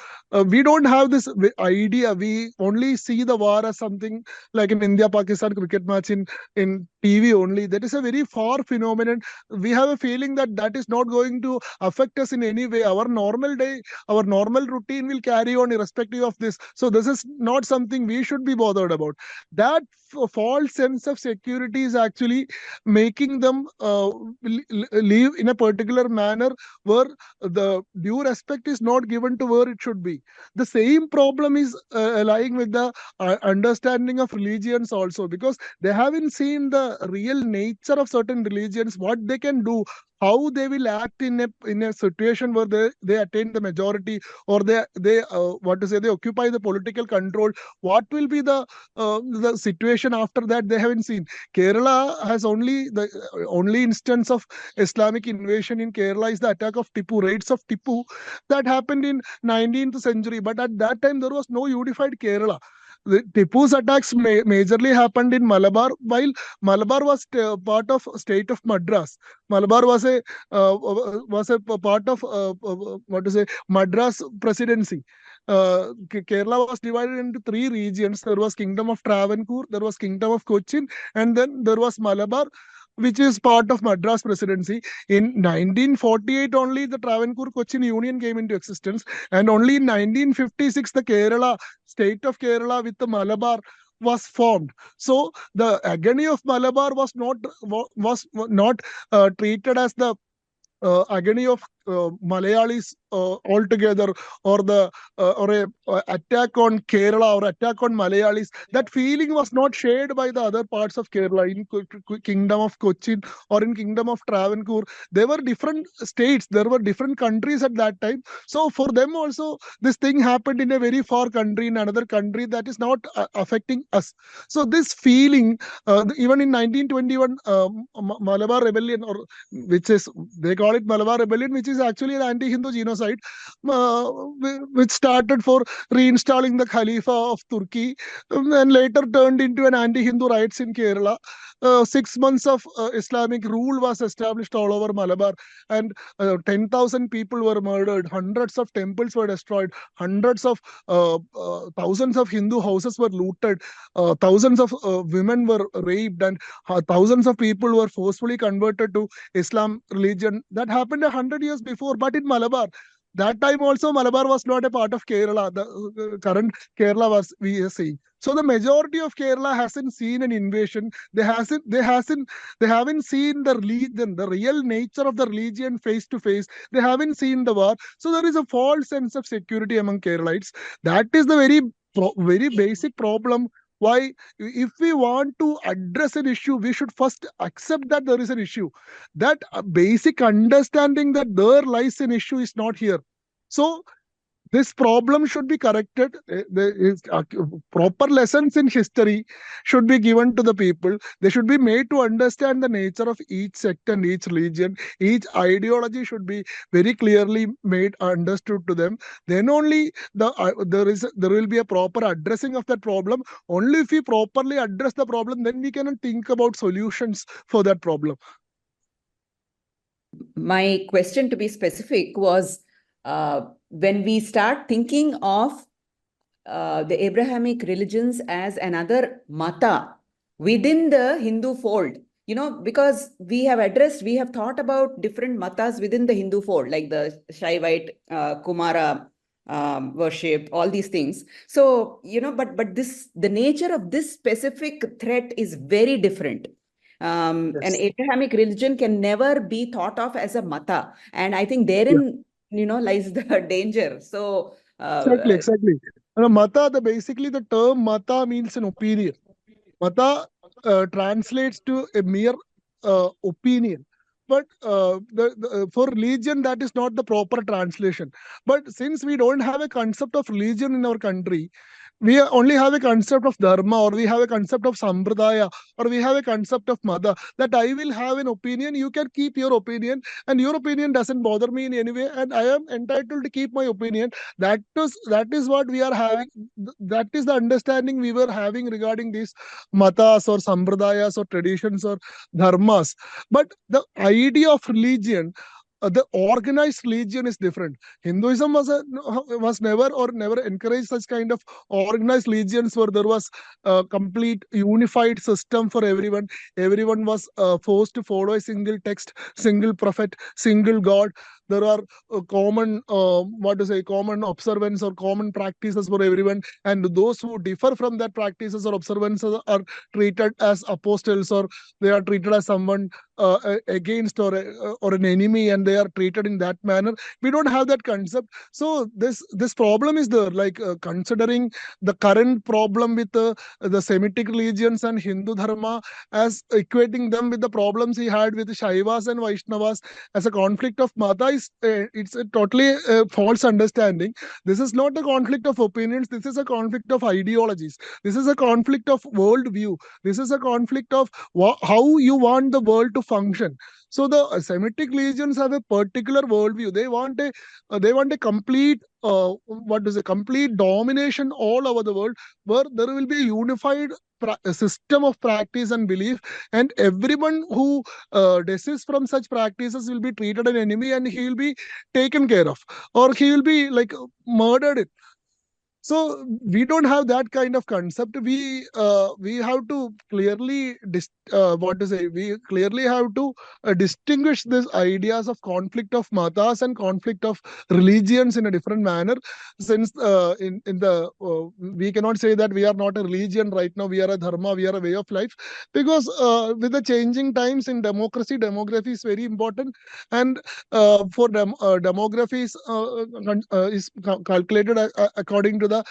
we don't have this idea. We only see the war as something like an India-Pakistan cricket match in TV only. That is a very far phenomenon. We have a feeling that that is not going to affect us in any way. Our normal day, our normal routine will carry on irrespective of this. So this is not something we should be bothered about. That false sense of security is actually making them live in a particular manner where the due respect is not given to where it should be. The same problem is lying with the understanding of religions also, because they haven't seen the real nature of certain religions, what they can do, how they will act in a situation where they attain the majority, or they what to say, they occupy the political control. What will be the situation after that, they haven't seen. Kerala has only instance of Islamic invasion in Kerala is the attack of Tipu, raids of Tipu that happened in 19th century. But at that time there was no unified Kerala. The Tipu's attacks majorly happened in Malabar, while Malabar was part of state of Madras. Malabar was a part of what to say, Madras presidency. Kerala was divided into three regions. There was Kingdom of Travancore, there was Kingdom of Cochin, and then there was Malabar, which is part of Madras presidency. In 1948 only the Travancore Cochin Union came into existence, and only in 1956 the Kerala, state of Kerala with the Malabar was formed. So the agony of Malabar was not treated as the agony of Malayalis altogether, or a attack on Kerala or attack on Malayalis. That feeling was not shared by the other parts of Kerala in Kingdom of Cochin or in Kingdom of Travancore. There were different states, there were different countries at that time. So for them also, this thing happened in a very far country, in another country that is not affecting us. So this feeling, even in 1921 Malabar Rebellion, or which is, they call it Malabar Rebellion, which is actually an anti-Hindu genocide, which started for reinstalling the Khalifa of Turkey, and later turned into an anti-Hindu riots in Kerala. 6 months of Islamic rule was established all over Malabar, and 10,000 people were murdered, hundreds of temples were destroyed, thousands of Hindu houses were looted, thousands of women were raped, and thousands of people were forcefully converted to Islam religion. That happened 100 years before, but in Malabar. That time also Malabar was not a part of Kerala. The current Kerala was, we are saying. So the majority of Kerala hasn't seen an invasion. They haven't seen the religion, the real nature of the religion face to face. They haven't seen the war. So there is a false sense of security among Keralites. That is the very basic problem. Why, if we want to address an issue, we should first accept that there is an issue. That basic understanding that there lies an issue is not here. So this problem should be corrected. Proper lessons in history should be given to the people. They should be made to understand the nature of each sect and each religion. Each ideology should be very clearly made understood to them. Then only there will be a proper addressing of that problem. Only if we properly address the problem, then we can think about solutions for that problem. My question, to be specific, was when we start thinking of the Abrahamic religions as another mata within the Hindu fold, because we have thought about different matas within the Hindu fold, like the Shaivite, Kumara worship, all these things. So, but the nature of this specific threat is very different. An Abrahamic religion can never be thought of as a mata. And I think therein, lies the danger. So, Exactly. Basically the term mata means an opinion. Mata translates to a mere opinion. But for religion, that is not the proper translation. But since we don't have a concept of religion in our country, we only have a concept of dharma, or we have a concept of sampradaya, or we have a concept of mata, that I will have an opinion, you can keep your opinion, and your opinion doesn't bother me in any way, and I am entitled to keep my opinion. That is what we are having. That is the understanding we were having regarding these matas or sampradayas or traditions or dharmas. But the idea of religion, the organized religion is different. Hinduism was never encouraged such kind of organized religions where there was a complete unified system for everyone. Everyone was forced to follow a single text, single prophet, single god. There are common observance or common practices for everyone, and those who differ from that practices or observances are treated as apostles, or they are treated as someone against, or an enemy, and they are treated in that manner. We don't have that concept. So this problem is there, like considering the current problem with the Semitic religions and Hindu dharma, as equating them with the problems he had with Shaivas and Vaishnavas as a conflict of mata, is it's a totally false understanding. This is not a conflict of opinions, this is a conflict of ideologies, this is a conflict of worldview, this is a conflict of how you want the world to function. So the Semitic religions have a particular worldview. They want a complete complete domination all over the world, where there will be a unified system of practice and belief, and everyone who desists from such practices will be treated an enemy, and he will be taken care of, or he will be like murdered. So we don't have that kind of concept. We have to clearly we clearly have to distinguish these ideas of conflict of matas and conflict of religions in a different manner. Since in the we cannot say that we are not a religion right now, we are a dharma, we are a way of life, because with the changing times in demography is very important. And demography is calculated according to the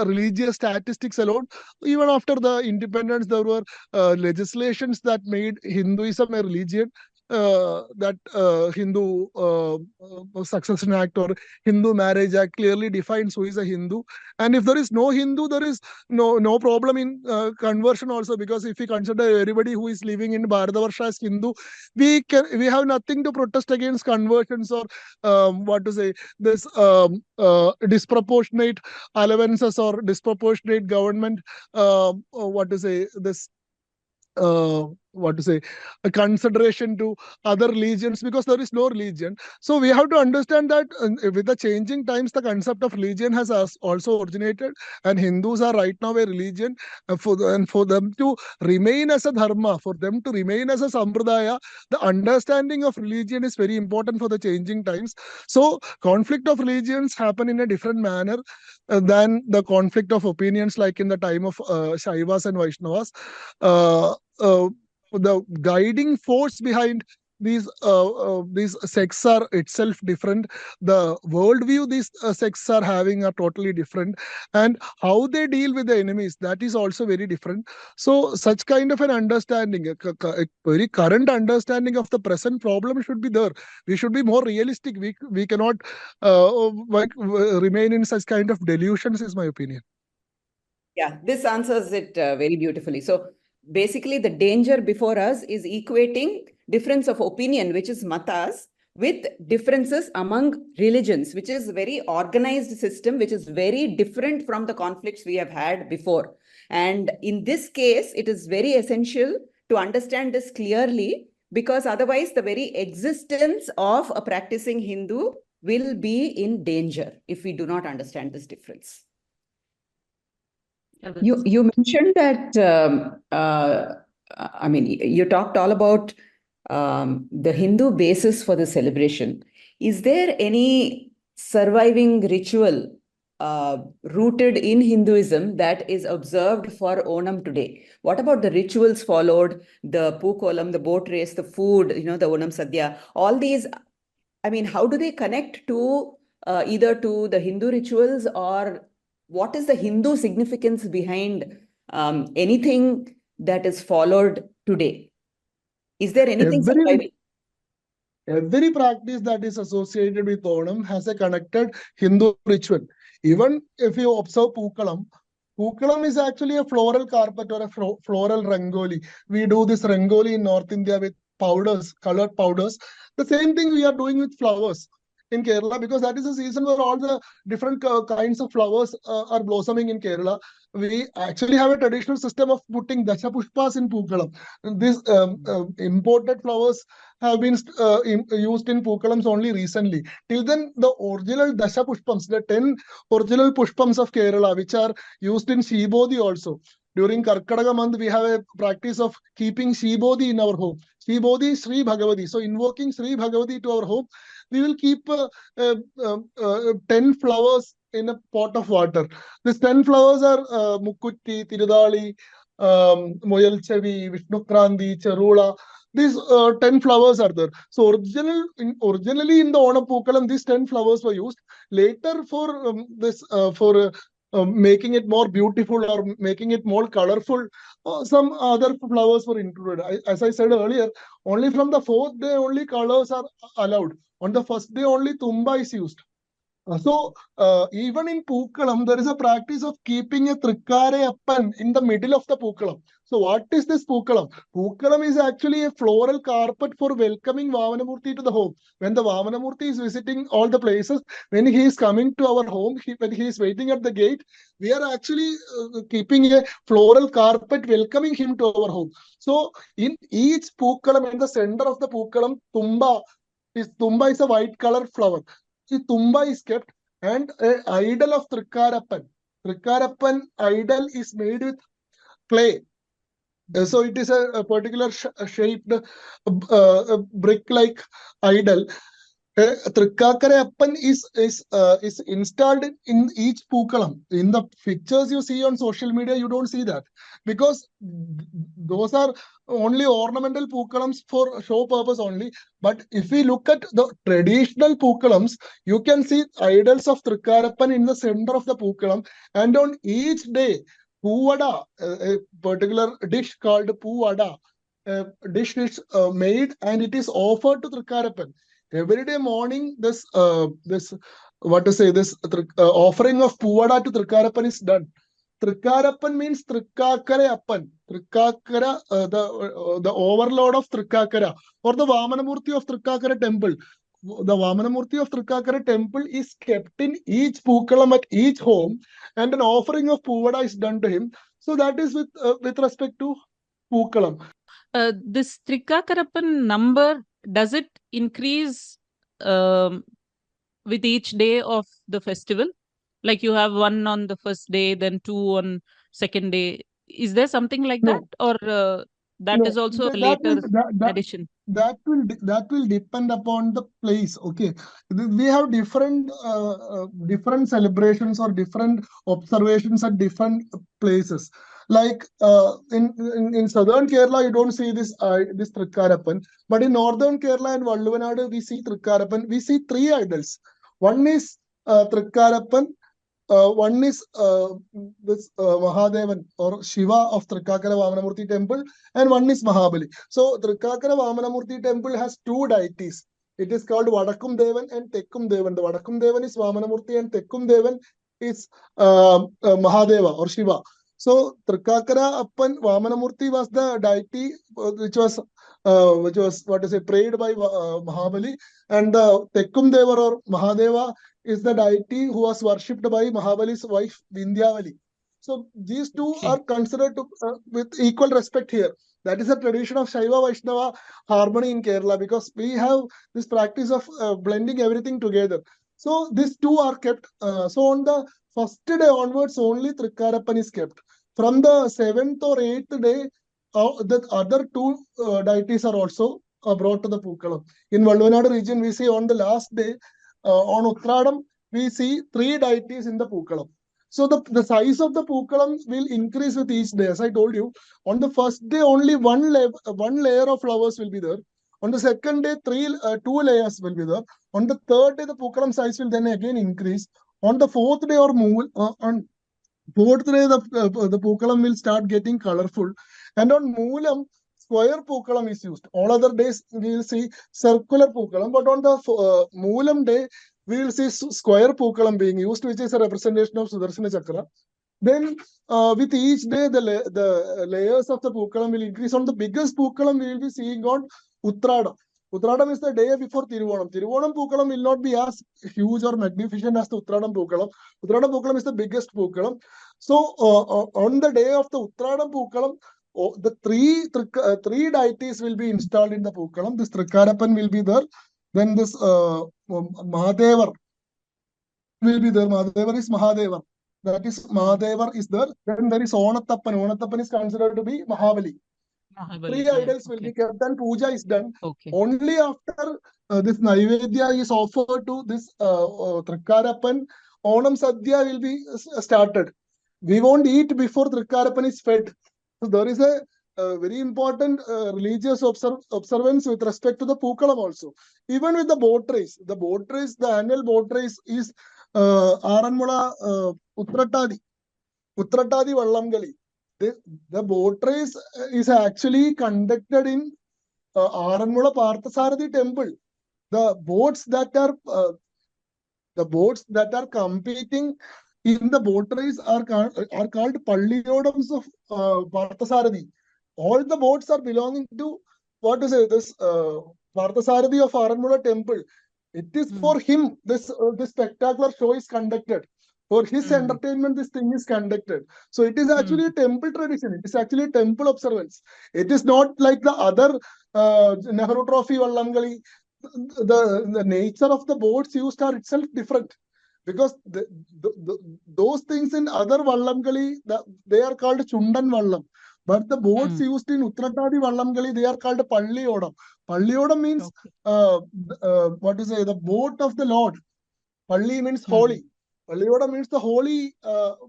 religious statistics alone. Even after the independence, there were legislations that made Hinduism a religion. That Hindu Succession Act or Hindu Marriage Act clearly defines who is a Hindu. And if there is no Hindu, there is no problem in conversion also, because if we consider everybody who is living in Bharatavarsha as Hindu, we have nothing to protest against conversions, or this disproportionate allowances or disproportionate government this a consideration to other religions, because there is no religion. So we have to understand that with the changing times, the concept of religion has also originated, and Hindus are right now a religion. And for them to remain as a dharma, for them to remain as a sampradaya, the understanding of religion is very important for the changing times. So conflict of religions happen in a different manner than the conflict of opinions, like in the time of Shaivas and Vaishnavas. uh, uh, the guiding force behind these sects are itself different. The worldview these sects are having are totally different, and how they deal with the enemies, that is also very different. So such kind of an understanding, a very current understanding of the present problem should be there. We should be more realistic. We cannot remain in such kind of delusions, is my opinion. Yeah, this answers it very beautifully. So basically, the danger before us is equating difference of opinion, which is matas, with differences among religions, which is a very organized system, which is very different from the conflicts we have had before. And in this case, it is very essential to understand this clearly, because otherwise the very existence of a practicing Hindu will be in danger if we do not understand this difference. You mentioned that I mean, you talked all about the Hindu basis for the celebration. Is there any surviving ritual rooted in Hinduism that is observed for Onam today? What about the rituals followed, the Pookolam, the boat race, the food, the Onam Sadya, all these? I mean, how do they connect to either to the Hindu rituals, or what is the Hindu significance behind anything that is followed today? Is there anything Every surviving? every practice that is associated with Onam has a connected Hindu ritual. Even if you observe Pookalam, Pookalam is actually a floral carpet or a floral rangoli. We do this rangoli in North India with powders, colored powders. The same thing we are doing with flowers in Kerala, because that is a season where all the different kinds of flowers are blossoming in Kerala. We actually have a traditional system of putting dasha pushpas in Pookalam. These imported flowers have been used in Pookalams only recently. Till then, the original dasha pushpams, the 10 original pushpams of Kerala, which are used in Shibodhi also. During Karkadaga month, we have a practice of keeping Shibodhi in our home. Shibodhi is Sri Bhagavati. So invoking Sri Bhagavati to our home, we will keep 10 flowers in a pot of water. These 10 flowers are Mukkutti, Tirudali, Moyalchevi, Vishnukranti, Charula. These 10 flowers are there. So originally in the Onam Pookalam, these 10 flowers were used. Later for making it more beautiful or making it more colorful, some other flowers were included. As I said earlier, only from the 4th day only colors are allowed. On the first day only Tumba is used. So even in Pookalam, there is a practice of keeping a Trikkare Appan in the middle of the Pookalam. So what is this Pookalam? Pookalam is actually a floral carpet for welcoming Vamanamurti to the home. When the Vamanamurti is visiting all the places, when he is coming to our home, when he is waiting at the gate, we are actually keeping a floral carpet welcoming him to our home. So in each Pookalam, in the center of the Pookalam, Tumba is a white color flower. See, Tumba is kept, and an idol of Trikkarappan. Trikkarappan idol is made with clay. So it is a particular shaped brick-like idol. Trikkarappan is installed in each Pookalam. In the pictures you see on social media, you don't see that, because those are only ornamental Pookalams for show purpose only. But if we look at the traditional Pookalams, you can see idols of Trikkarappan in the center of the Pookalam, and on each day, Poovada, a particular dish called Poovada, a dish is made and it is offered to Trikkarappan. Every day morning, this offering of Poovada to Trikkarappan is done. Trikkarappan means Trikkakara Appan. Trikkakara, the overlord of Trikkakara, or the Vamanamurti of Trikkakara temple. The Vamanamurti of Trikkakara temple is kept in each Pookalam at each home, and an offering of Poovada is done to him. So that is with respect to Pookalam. This Trikkakarapan number, does it increase with each day of the festival? Like you have one on the first day, then two on second day. Is there something like No. that, or that No, is also a that later will addition? that will depend upon the place. Okay, we have different celebrations or different observations at different places. Like in southern Kerala, you don't see this Trikkarappan, but in northern Kerala and Valluvanadu, we see Trikkarappan. We see three idols. One is Trikkarappan. One is this Mahadevan or Shiva of Trikkakara Vamanamurti temple, and one is Mahabali. So Trikkakara Vamanamurti temple has two deities. It is called Vadakkum Devan and Tekkum Devan. The Vadakkum Devan is Vamanamurti and Tekkum Devan is Mahadeva or Shiva. So Trikkakara Appan Vamanamurti was the deity which was prayed by Mahabali, and the Tekkum Deva or Mahadeva is the deity who was worshipped by Mahabali's wife Vindhyavali. So these two are considered with equal respect here. That is a tradition of Shaiva Vaishnava harmony in Kerala, because we have this practice of blending everything together. So these two are kept. So on the first day onwards, only Trikkarappan is kept. From the 7th or 8th day, the other two deities are also brought to the Pookalam. In Valluvanadu region, we see on the last day, on Uttradam, we see three deities in the Pookalam. So the size of the Pookalam will increase with each day. As I told you, on the first day, only one layer of flowers will be there. On the second day, two layers will be there. On the third day, the Pookalam size will then again increase. On the fourth day or on fourth day, the Pookalam will start getting colorful. And on Moolam, square Pookalam is used. All other days, we will see circular Pookalam. But on the Moolam day, we will see square Pookalam being used, which is a representation of Sudarshana Chakra. Then with each day, the layers of the Pookalam will increase. On the biggest Pookalam, we will be seeing on Utradam. Utradam is the day before Tiruvonam. Tiruvonam Pookalam will not be as huge or magnificent as the Utradam Pookalam. Utradam Pookalam is the biggest Pookalam. So on the day of the Utradam Pookalam, the three deities will be installed in the Pookalam. This Trikarapan will be there. Then this Mahadevar will be there. Mahadevar is Mahadeva. That is Mahadevar is there. Then there is Onatappan. Onatappan is considered to be Mahabali. Three idols will be kept and puja is done. Only after this Naivedya is offered to this Trikarapan, Onam Sadya will be started. We won't eat before Trikarapan is fed. So there is a very important religious observance with respect to the Pookalam also. Even with the boat race, the annual boat race is Aranmula Uttratadi Vallamgali. The boat race is actually conducted in Aranmula Parthasarathi temple. The boats that are competing in the boat race are called Palliyodams of Parthasarathi. All the boats are belonging to this Parthasarathi of Aranmula temple. It is for him this spectacular show is conducted. For his entertainment, this thing is conducted. So it is actually a temple tradition. It is actually a temple observance. It is not like the other Nehru Trophy Vallamgali. The nature of the boats used are itself different. Because those things in other Vallamgali, they are called Chundan Vallam. But the boats used in Uttratadi Vallamgali, they are called Palliyodam. Palliyodam means, the boat of the Lord. Palli means holy. Palliyodam means the holy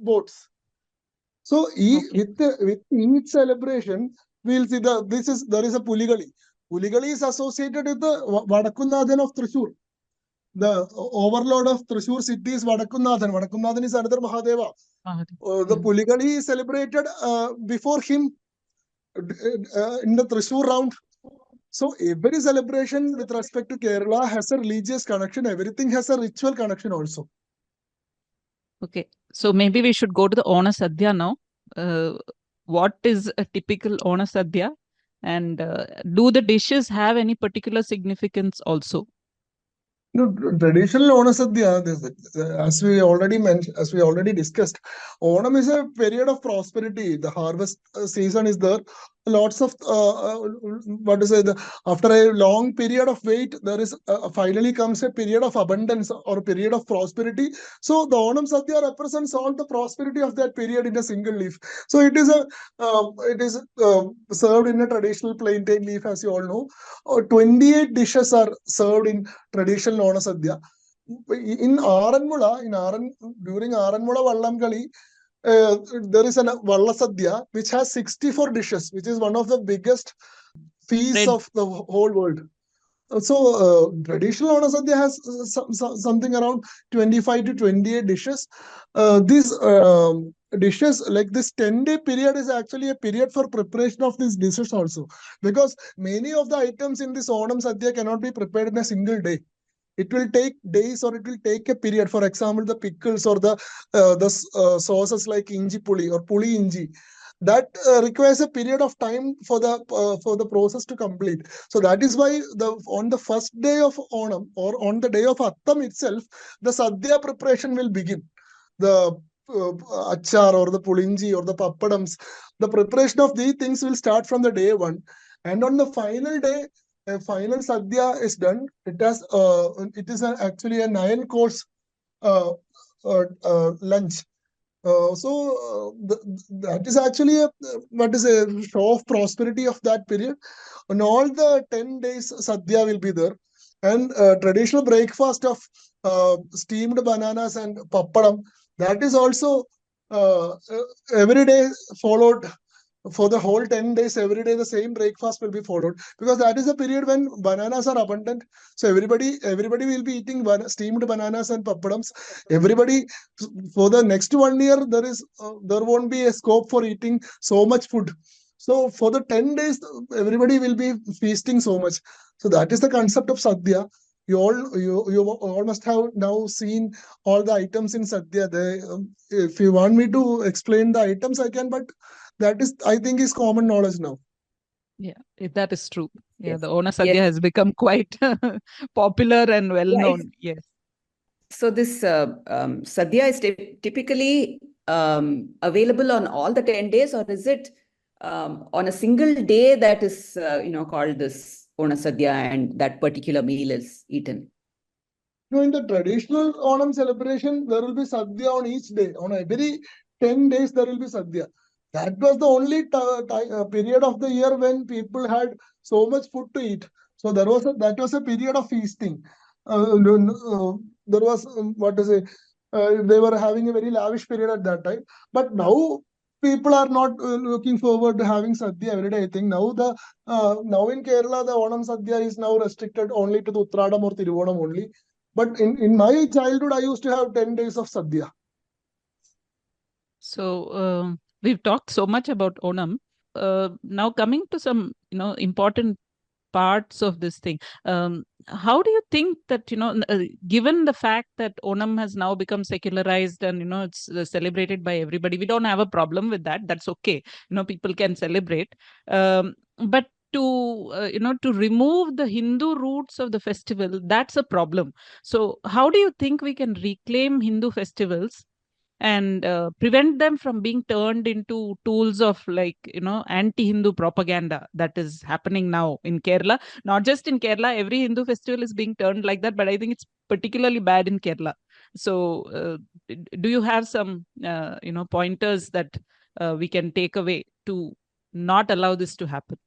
boats. So with each celebration, we'll see there is a Puligali. Puligali is associated with the Vadakunathan of Thrissur. The overlord of Thrissur city is Vadakunathan. Vadakunathan is another Mahadeva. The Puligali is celebrated before him in the Thrissur round. So every celebration with respect to Kerala has a religious connection. Everything has a ritual connection also. Okay, so maybe we should go to the Onam Sadya now. What is a typical Onam Sadya, and do the dishes have any particular significance also? No, traditional Onam Sadya, as we already discussed, Onam is a period of prosperity. The harvest season is there. Lots of after a long period of wait, there is finally comes a period of abundance or a period of prosperity. So the Onam Sadya represents all the prosperity of that period in a single leaf. So it is served in a traditional plantain leaf, as you all know. 28 dishes are served in traditional Onam Sadya. In Aranmula, during Aranmula Vallamgali, there is a Valla Sadya which has 64 dishes, which is one of the biggest feasts of the whole world. So traditional Onam Sadya has something around 25 to 28 dishes. These dishes, like this 10-day period, is actually a period for preparation of these dishes also, because many of the items in this Onam Sadya cannot be prepared in a single day. It will take days, or it will take a period. For example, the pickles or the sauces like inji puli or puli inji, that requires a period of time for the process to complete. So that is why on the first day of Onam, or on the day of Attam itself, the Sadya preparation will begin. The achar or the pulinji or the pappadams, the preparation of these things will start from the day one, and on the final day, a final Sadya is done. It is actually a 9-course lunch. That is actually a show of prosperity of that period. On all the 10 days, Sadya will be there. And traditional breakfast of steamed bananas and pappadam, that is also every day followed. For the whole 10 days, every day the same breakfast will be followed, because that is a period when bananas are abundant. So everybody will be eating steamed bananas and pappadams. Everybody, for the next 1 year, there won't be a scope for eating so much food. So for the 10 days, everybody will be feasting so much. So that is the concept of Sadhya. You all must have now seen all the items in Sadhya. If you want me to explain the items, I can, but that is, I think, is common knowledge now. Yeah, that is true. Yeah, Yes. the Ona Sadhya Yes. has become quite popular and well Yeah, known. Yes. so this Sadhya is typically available on all the 10 days, or is it on a single day that is, called this Ona Sadhya and that particular meal is eaten? No, in the traditional Onam celebration, there will be Sadhya on each day. On every 10 days, there will be Sadhya. That was the only period of the year when people had so much food to eat. So that was a period of feasting. There was, what to say, they were having a very lavish period at that time. But now people are not looking forward to having Sadhya every day. I think now in Kerala, the Onam Sadhya is now restricted only to the Uttradam or Tiruvonam only. But in my childhood, I used to have 10 days of Sadhya. So we've talked so much about Onam. Now coming to some, important parts of this thing. How do you think that, given the fact that Onam has now become secularized and, it's celebrated by everybody, we don't have a problem with that. That's okay. People can celebrate. But to remove the Hindu roots of the festival, that's a problem. So how do you think we can reclaim Hindu festivals and prevent them from being turned into tools of, like, anti-Hindu propaganda that is happening now in Kerala? Not just in Kerala, every Hindu festival is being turned like that, but I think it's particularly bad in Kerala. So do you have some pointers that we can take away to not allow this to happen?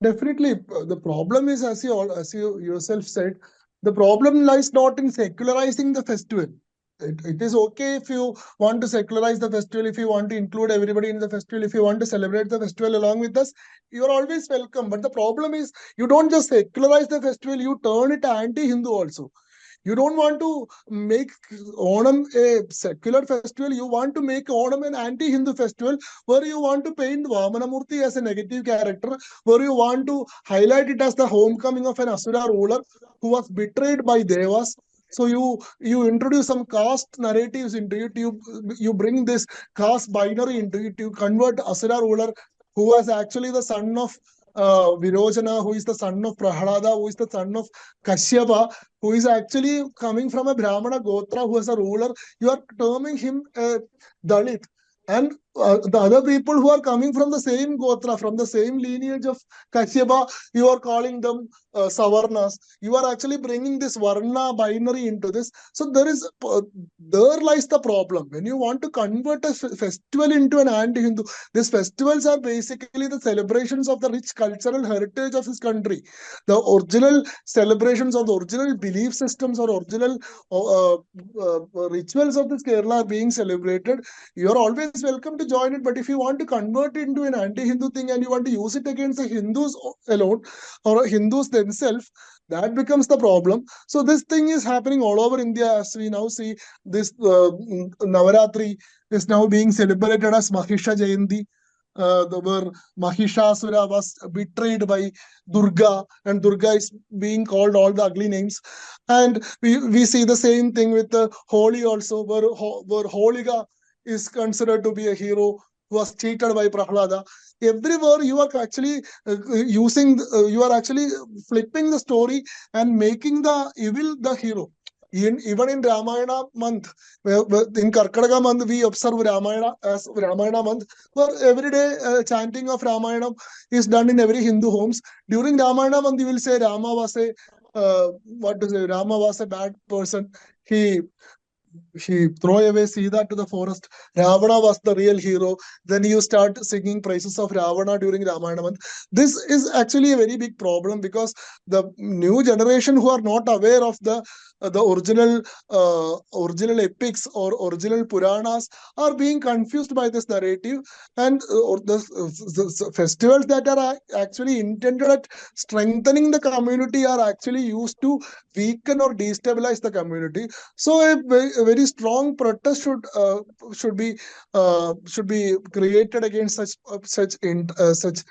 Definitely, the problem is, as you yourself said, the problem lies not in secularizing the festival. It is okay if you want to secularize the festival, if you want to include everybody in the festival, if you want to celebrate the festival along with us, you are always welcome. But the problem is, you don't just secularize the festival, you turn it anti-Hindu also. You don't want to make Onam a secular festival. You want to make Onam an anti-Hindu festival where you want to paint Vamanamurthy as a negative character, where you want to highlight it as the homecoming of an Asura ruler who was betrayed by Devas. So you introduce some caste narratives into it. You bring this caste binary into it. You convert Asura ruler who was actually the son of Virojana, who is the son of Prahalada, who is the son of Kashyapa, who is actually coming from a Brahmana Gotra, who is a ruler. You are terming him a Dalit. And the other people who are coming from the same Gotra, from the same lineage of Kashyapa, you are calling them Savarnas. You are actually bringing this Varna binary into this. So there lies the problem. When you want to convert a festival into an anti-Hindu, these festivals are basically the celebrations of the rich cultural heritage of this country. The original celebrations of the original belief systems or original rituals of this Kerala are being celebrated. You are always welcome to join it, but if you want to convert it into an anti-Hindu thing and you want to use it against the Hindus alone or Hindus themselves, that becomes the problem. So this thing is happening all over India. As we now see, this Navaratri is now being celebrated as Mahisha Jayanti, where Mahishasura was betrayed by Durga, and Durga is being called all the ugly names. And we see the same thing with the Holi also, where Holika is considered to be a hero who was cheated by Prahlada. Everywhere you are actually you are actually flipping the story and making the evil the hero. Even in Ramayana month, in Karkadaga month, we observe Ramayana as Ramayana month, where every day chanting of Ramayana is done in every Hindu homes. During Ramayana month, you will say Rama was a Rama was a bad person. He throw away Sita to the forest. Ravana was the real hero. Then you start singing praises of Ravana during Ramayana month. This is actually a very big problem because the new generation who are not aware of the original epics or original Puranas are being confused by this narrative, and the festivals that are actually intended at strengthening the community are actually used to weaken or destabilize the community. So a very strong protest should be created against such such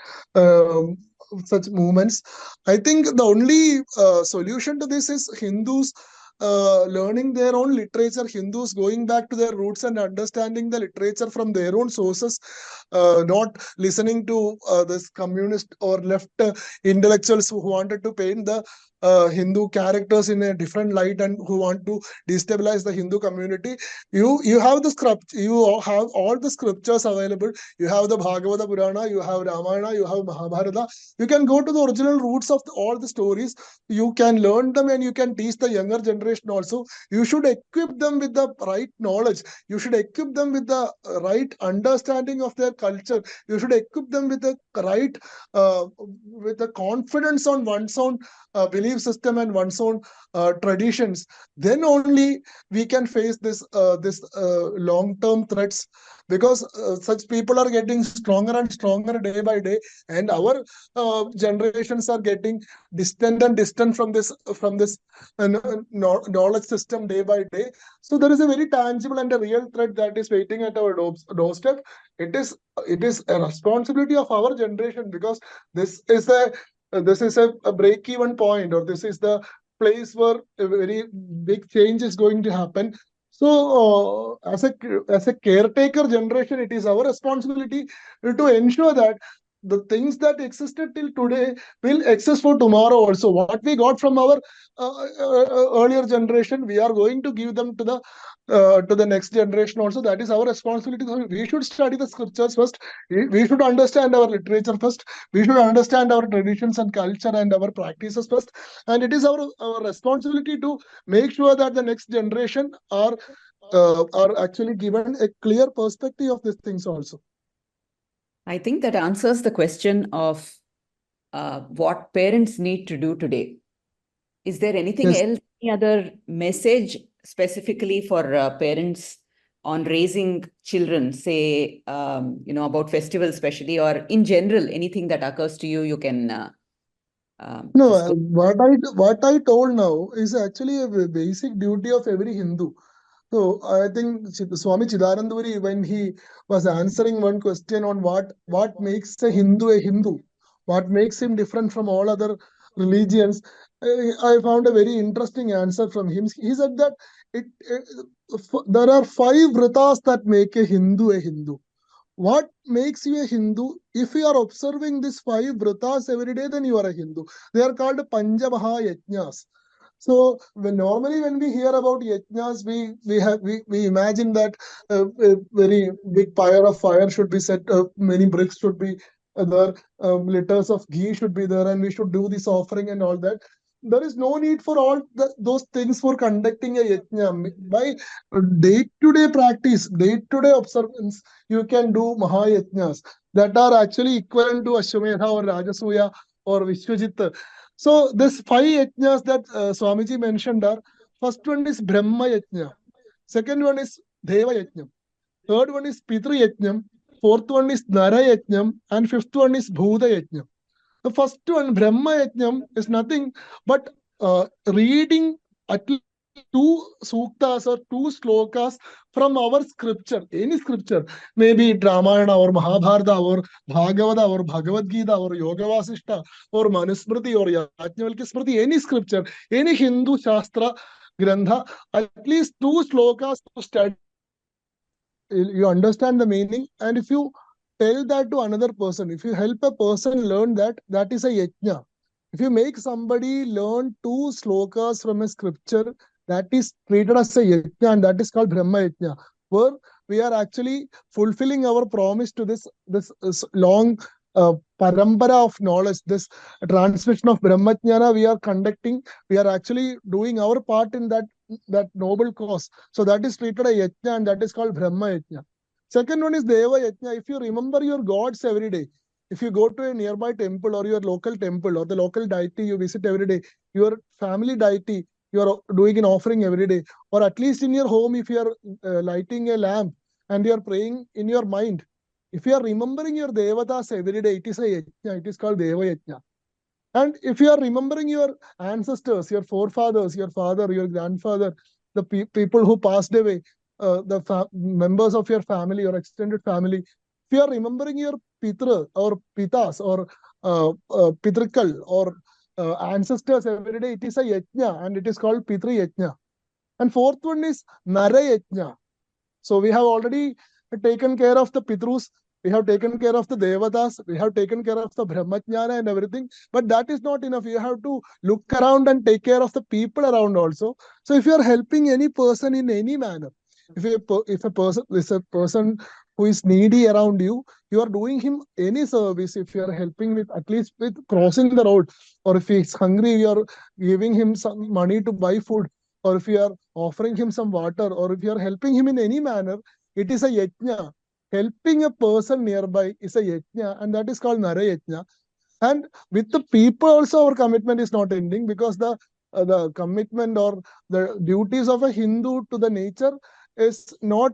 such movements. I think the only solution to this is Hindus learning their own literature, Hindus going back to their roots and understanding the literature from their own sources, not listening to this communist or left intellectuals who wanted to paint the Hindu characters in a different light and who want to destabilize the Hindu community. You have the script, you have all the scriptures available. You have the Bhagavata Purana, you have Ramayana, you have Mahabharata. You can go to the original roots of all the stories. You can learn them and you can teach the younger generation also. You should equip them with the right knowledge. You should equip them with the right understanding of their culture. You should equip them with the right, with the confidence on one's own belief system and one's own traditions. Then only we can face this long-term threats, because such people are getting stronger and stronger day by day, and our generations are getting distant and distant from this knowledge system day by day. So there is a very tangible and a real threat that is waiting at our doorstep. It is a responsibility of our generation, because this is a break-even point, or this is the place where a very big change is going to happen. So, as a caretaker generation, it is our responsibility to ensure that the things that existed till today will exist for tomorrow also. What we got from our earlier generation, we are going to give them to the next generation also. That is our responsibility. So we should study the scriptures first. We should understand our literature first. We should understand our traditions and culture and our practices first. And it is our responsibility to make sure that the next generation are actually given a clear perspective of these things also. I think that answers the question of what parents need to do today. Is there anything else, any other message specifically for parents on raising children, say, about festivals especially, or in general, anything that occurs to you, you can... No, what I told now is actually a basic duty of every Hindu. So I think Swami Chidanandpuri, when he was answering one question on what makes a Hindu, what makes him different from all other religions, I found a very interesting answer from him. He said that there are 5 vritas that make a Hindu a Hindu. What makes you a Hindu? If you are observing these 5 vritas every day, then you are a Hindu. They are called Pancha Mahayagnyas. So normally when we hear about yajnas, we imagine that a very big pyre of fire should be set, many bricks should be there, liters of ghee should be there, and we should do this offering and all that. There is no need for all those things for conducting a yajna. By day-to-day practice, day-to-day observance, you can do mahayajnas that are actually equivalent to Ashwamedha or Rajasuya or Vishwajit. So this 5 yajnas that Swamiji mentioned are: first one is Brahma Yajna, second one is Deva Yajnam, third one is Pitru Yajnam, fourth one is Nara Yajnam, and fifth one is Bhuta Yajnam. The first one, Brahma Yajnam, is nothing but reading at least 2 suktas or 2 slokas from our scripture, any scripture, maybe it Ramayana or Mahabharata or Bhagavata or Bhagavad Gita or Yoga Vasishta or Manusmriti or Yajnavalkya Smriti, any scripture, any Hindu Shastra Grantha, at least 2 slokas to study. You understand the meaning, and if you tell that to another person, if you help a person learn that, that is a yajna. If you make somebody learn 2 slokas from a scripture, that is treated as a yajna, and that is called Brahma Yajna, where we are actually fulfilling our promise to this long parampara of knowledge, this transmission of Brahmajnana we are conducting. We are actually doing our part in that noble cause. So that is treated a yajna, and that is called Brahma Yajna. Second one is Deva Yajna. If you remember your gods every day, if you go to a nearby temple or your local temple or the local deity you visit every day, your family deity, you are doing an offering every day, or at least in your home, if you are lighting a lamp and you are praying in your mind, if you are remembering your devatas every day, it is a yajna, it is called Deva Yajna. And if you are remembering your ancestors, your forefathers, your father, your grandfather, the people who passed away, the members of your family, your extended family, if you are remembering your pitra or pitas or Pitrikal or ancestors every day, it is a yajna and it is called Pitri Yajna. And fourth one is Nara Yajna. So we have already taken care of the Pitrus, we have taken care of the Devatas, we have taken care of the Brahmajnana and everything. But that is not enough. You have to look around and take care of the people around also. So if you are helping any person in any manner, if a person is a person who is needy around you, you are doing him any service. If you are helping with at least with crossing the road, or if he is hungry, you are giving him some money to buy food, or if you are offering him some water, or if you are helping him in any manner, it is a yajna. Helping a person nearby is a yajna, and that is called Nara Yajna. And with the people also, our commitment is not ending, because the commitment or the duties of a Hindu to the nature is not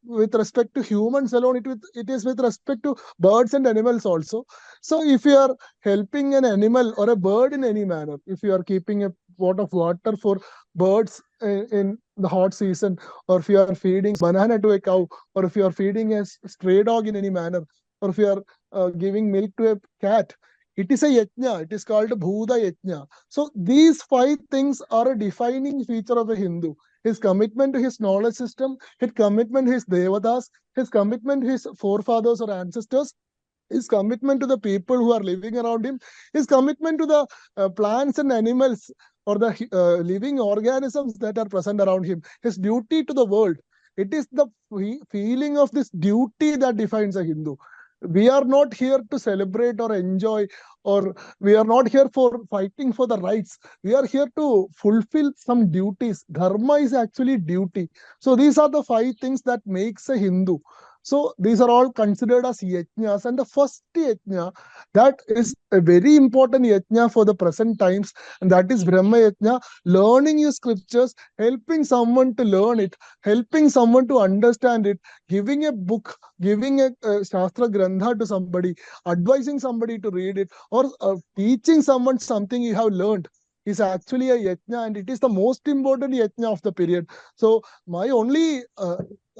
with respect to humans alone, it is with respect to birds and animals also. So if you are helping an animal or a bird in any manner, if you are keeping a pot of water for birds in the hot season, or if you are feeding banana to a cow, or if you are feeding a stray dog in any manner, or if you are giving milk to a cat, it is a yajna. It is called Bhuda Yajna. So these 5 things are a defining feature of a Hindu: his commitment to his knowledge system, his commitment to his devatas, his commitment to his forefathers or ancestors, his commitment to the people who are living around him, his commitment to the plants and animals or the living organisms that are present around him, his duty to the world. It is the feeling of this duty that defines a Hindu. We are not here to celebrate or enjoy, or we are not here for fighting for the rights. We are here to fulfill some duties. Dharma is actually duty. So these are the 5 things that makes a Hindu. So these are all considered as yajnas. And the first yajna, that is a very important yajna for the present times, and that is Brahma Yajna, learning your scriptures, helping someone to learn it, helping someone to understand it, giving a book, giving a Shastra Grantha to somebody, advising somebody to read it, or teaching someone something you have learned, is actually a yajna, and it is the most important yajna of the period. So my only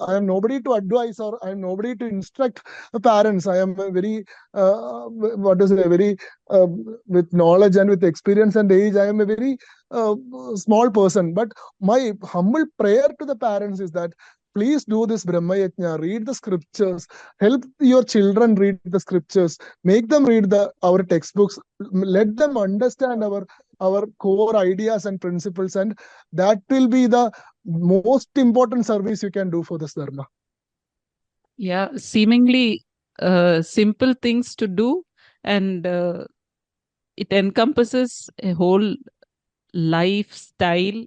I am nobody to advise, or I am nobody to instruct the parents. I am a very very with knowledge and with experience and age, I am a very small person. But my humble prayer to the parents is that please do this Brahma Yajna, read the scriptures, help your children read the scriptures, make them read our textbooks, let them understand our core ideas and principles, and that will be the most important service you can do for this dharma. Yeah, seemingly simple things to do, and it encompasses a whole lifestyle,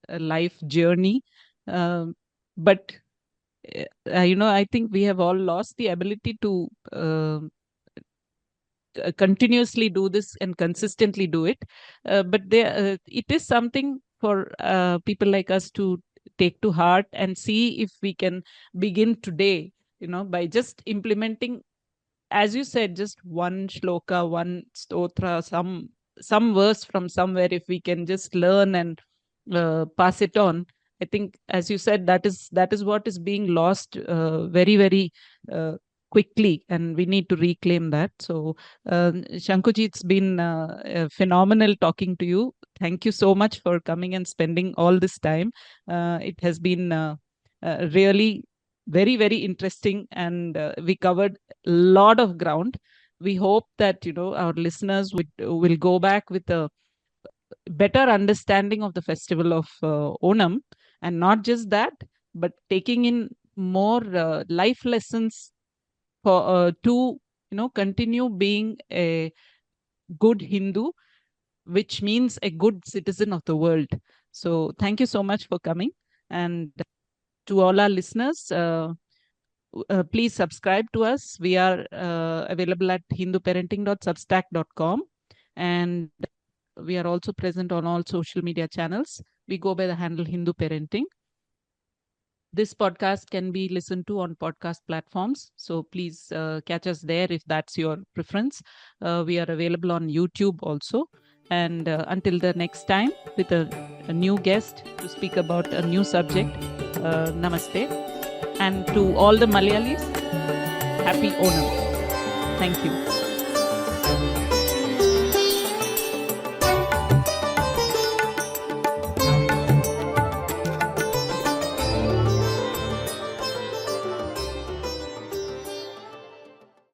a life journey. But I think we have all lost the ability to continuously do this and consistently do it. But it is something for people like us to take to heart and see if we can begin today, by just implementing, as you said, just one shloka, one stotra, some verse from somewhere. If we can just learn and pass it on, I think, as you said, that is what is being lost very, very quickly, and we need to reclaim that. So Shankuji, it's been phenomenal talking to you. Thank you so much for coming and spending all this time. It has been really very, very interesting, and we covered a lot of ground. We hope that our listeners will go back with a better understanding of the festival of Onam, and not just that, but taking in more life lessons for to continue being a good Hindu, which means a good citizen of the world. So thank you so much for coming, and to all our listeners, please subscribe to us. We are available at hinduparenting.substack.com, and we are also present on all social media channels. We go by the handle Hindu Parenting. This podcast can be listened to on podcast platforms, so please catch us there if that's your preference. We are available on YouTube also. And until the next time, with a new guest to speak about a new subject, namaste. And to all the Malayalis, happy Onam. Thank you.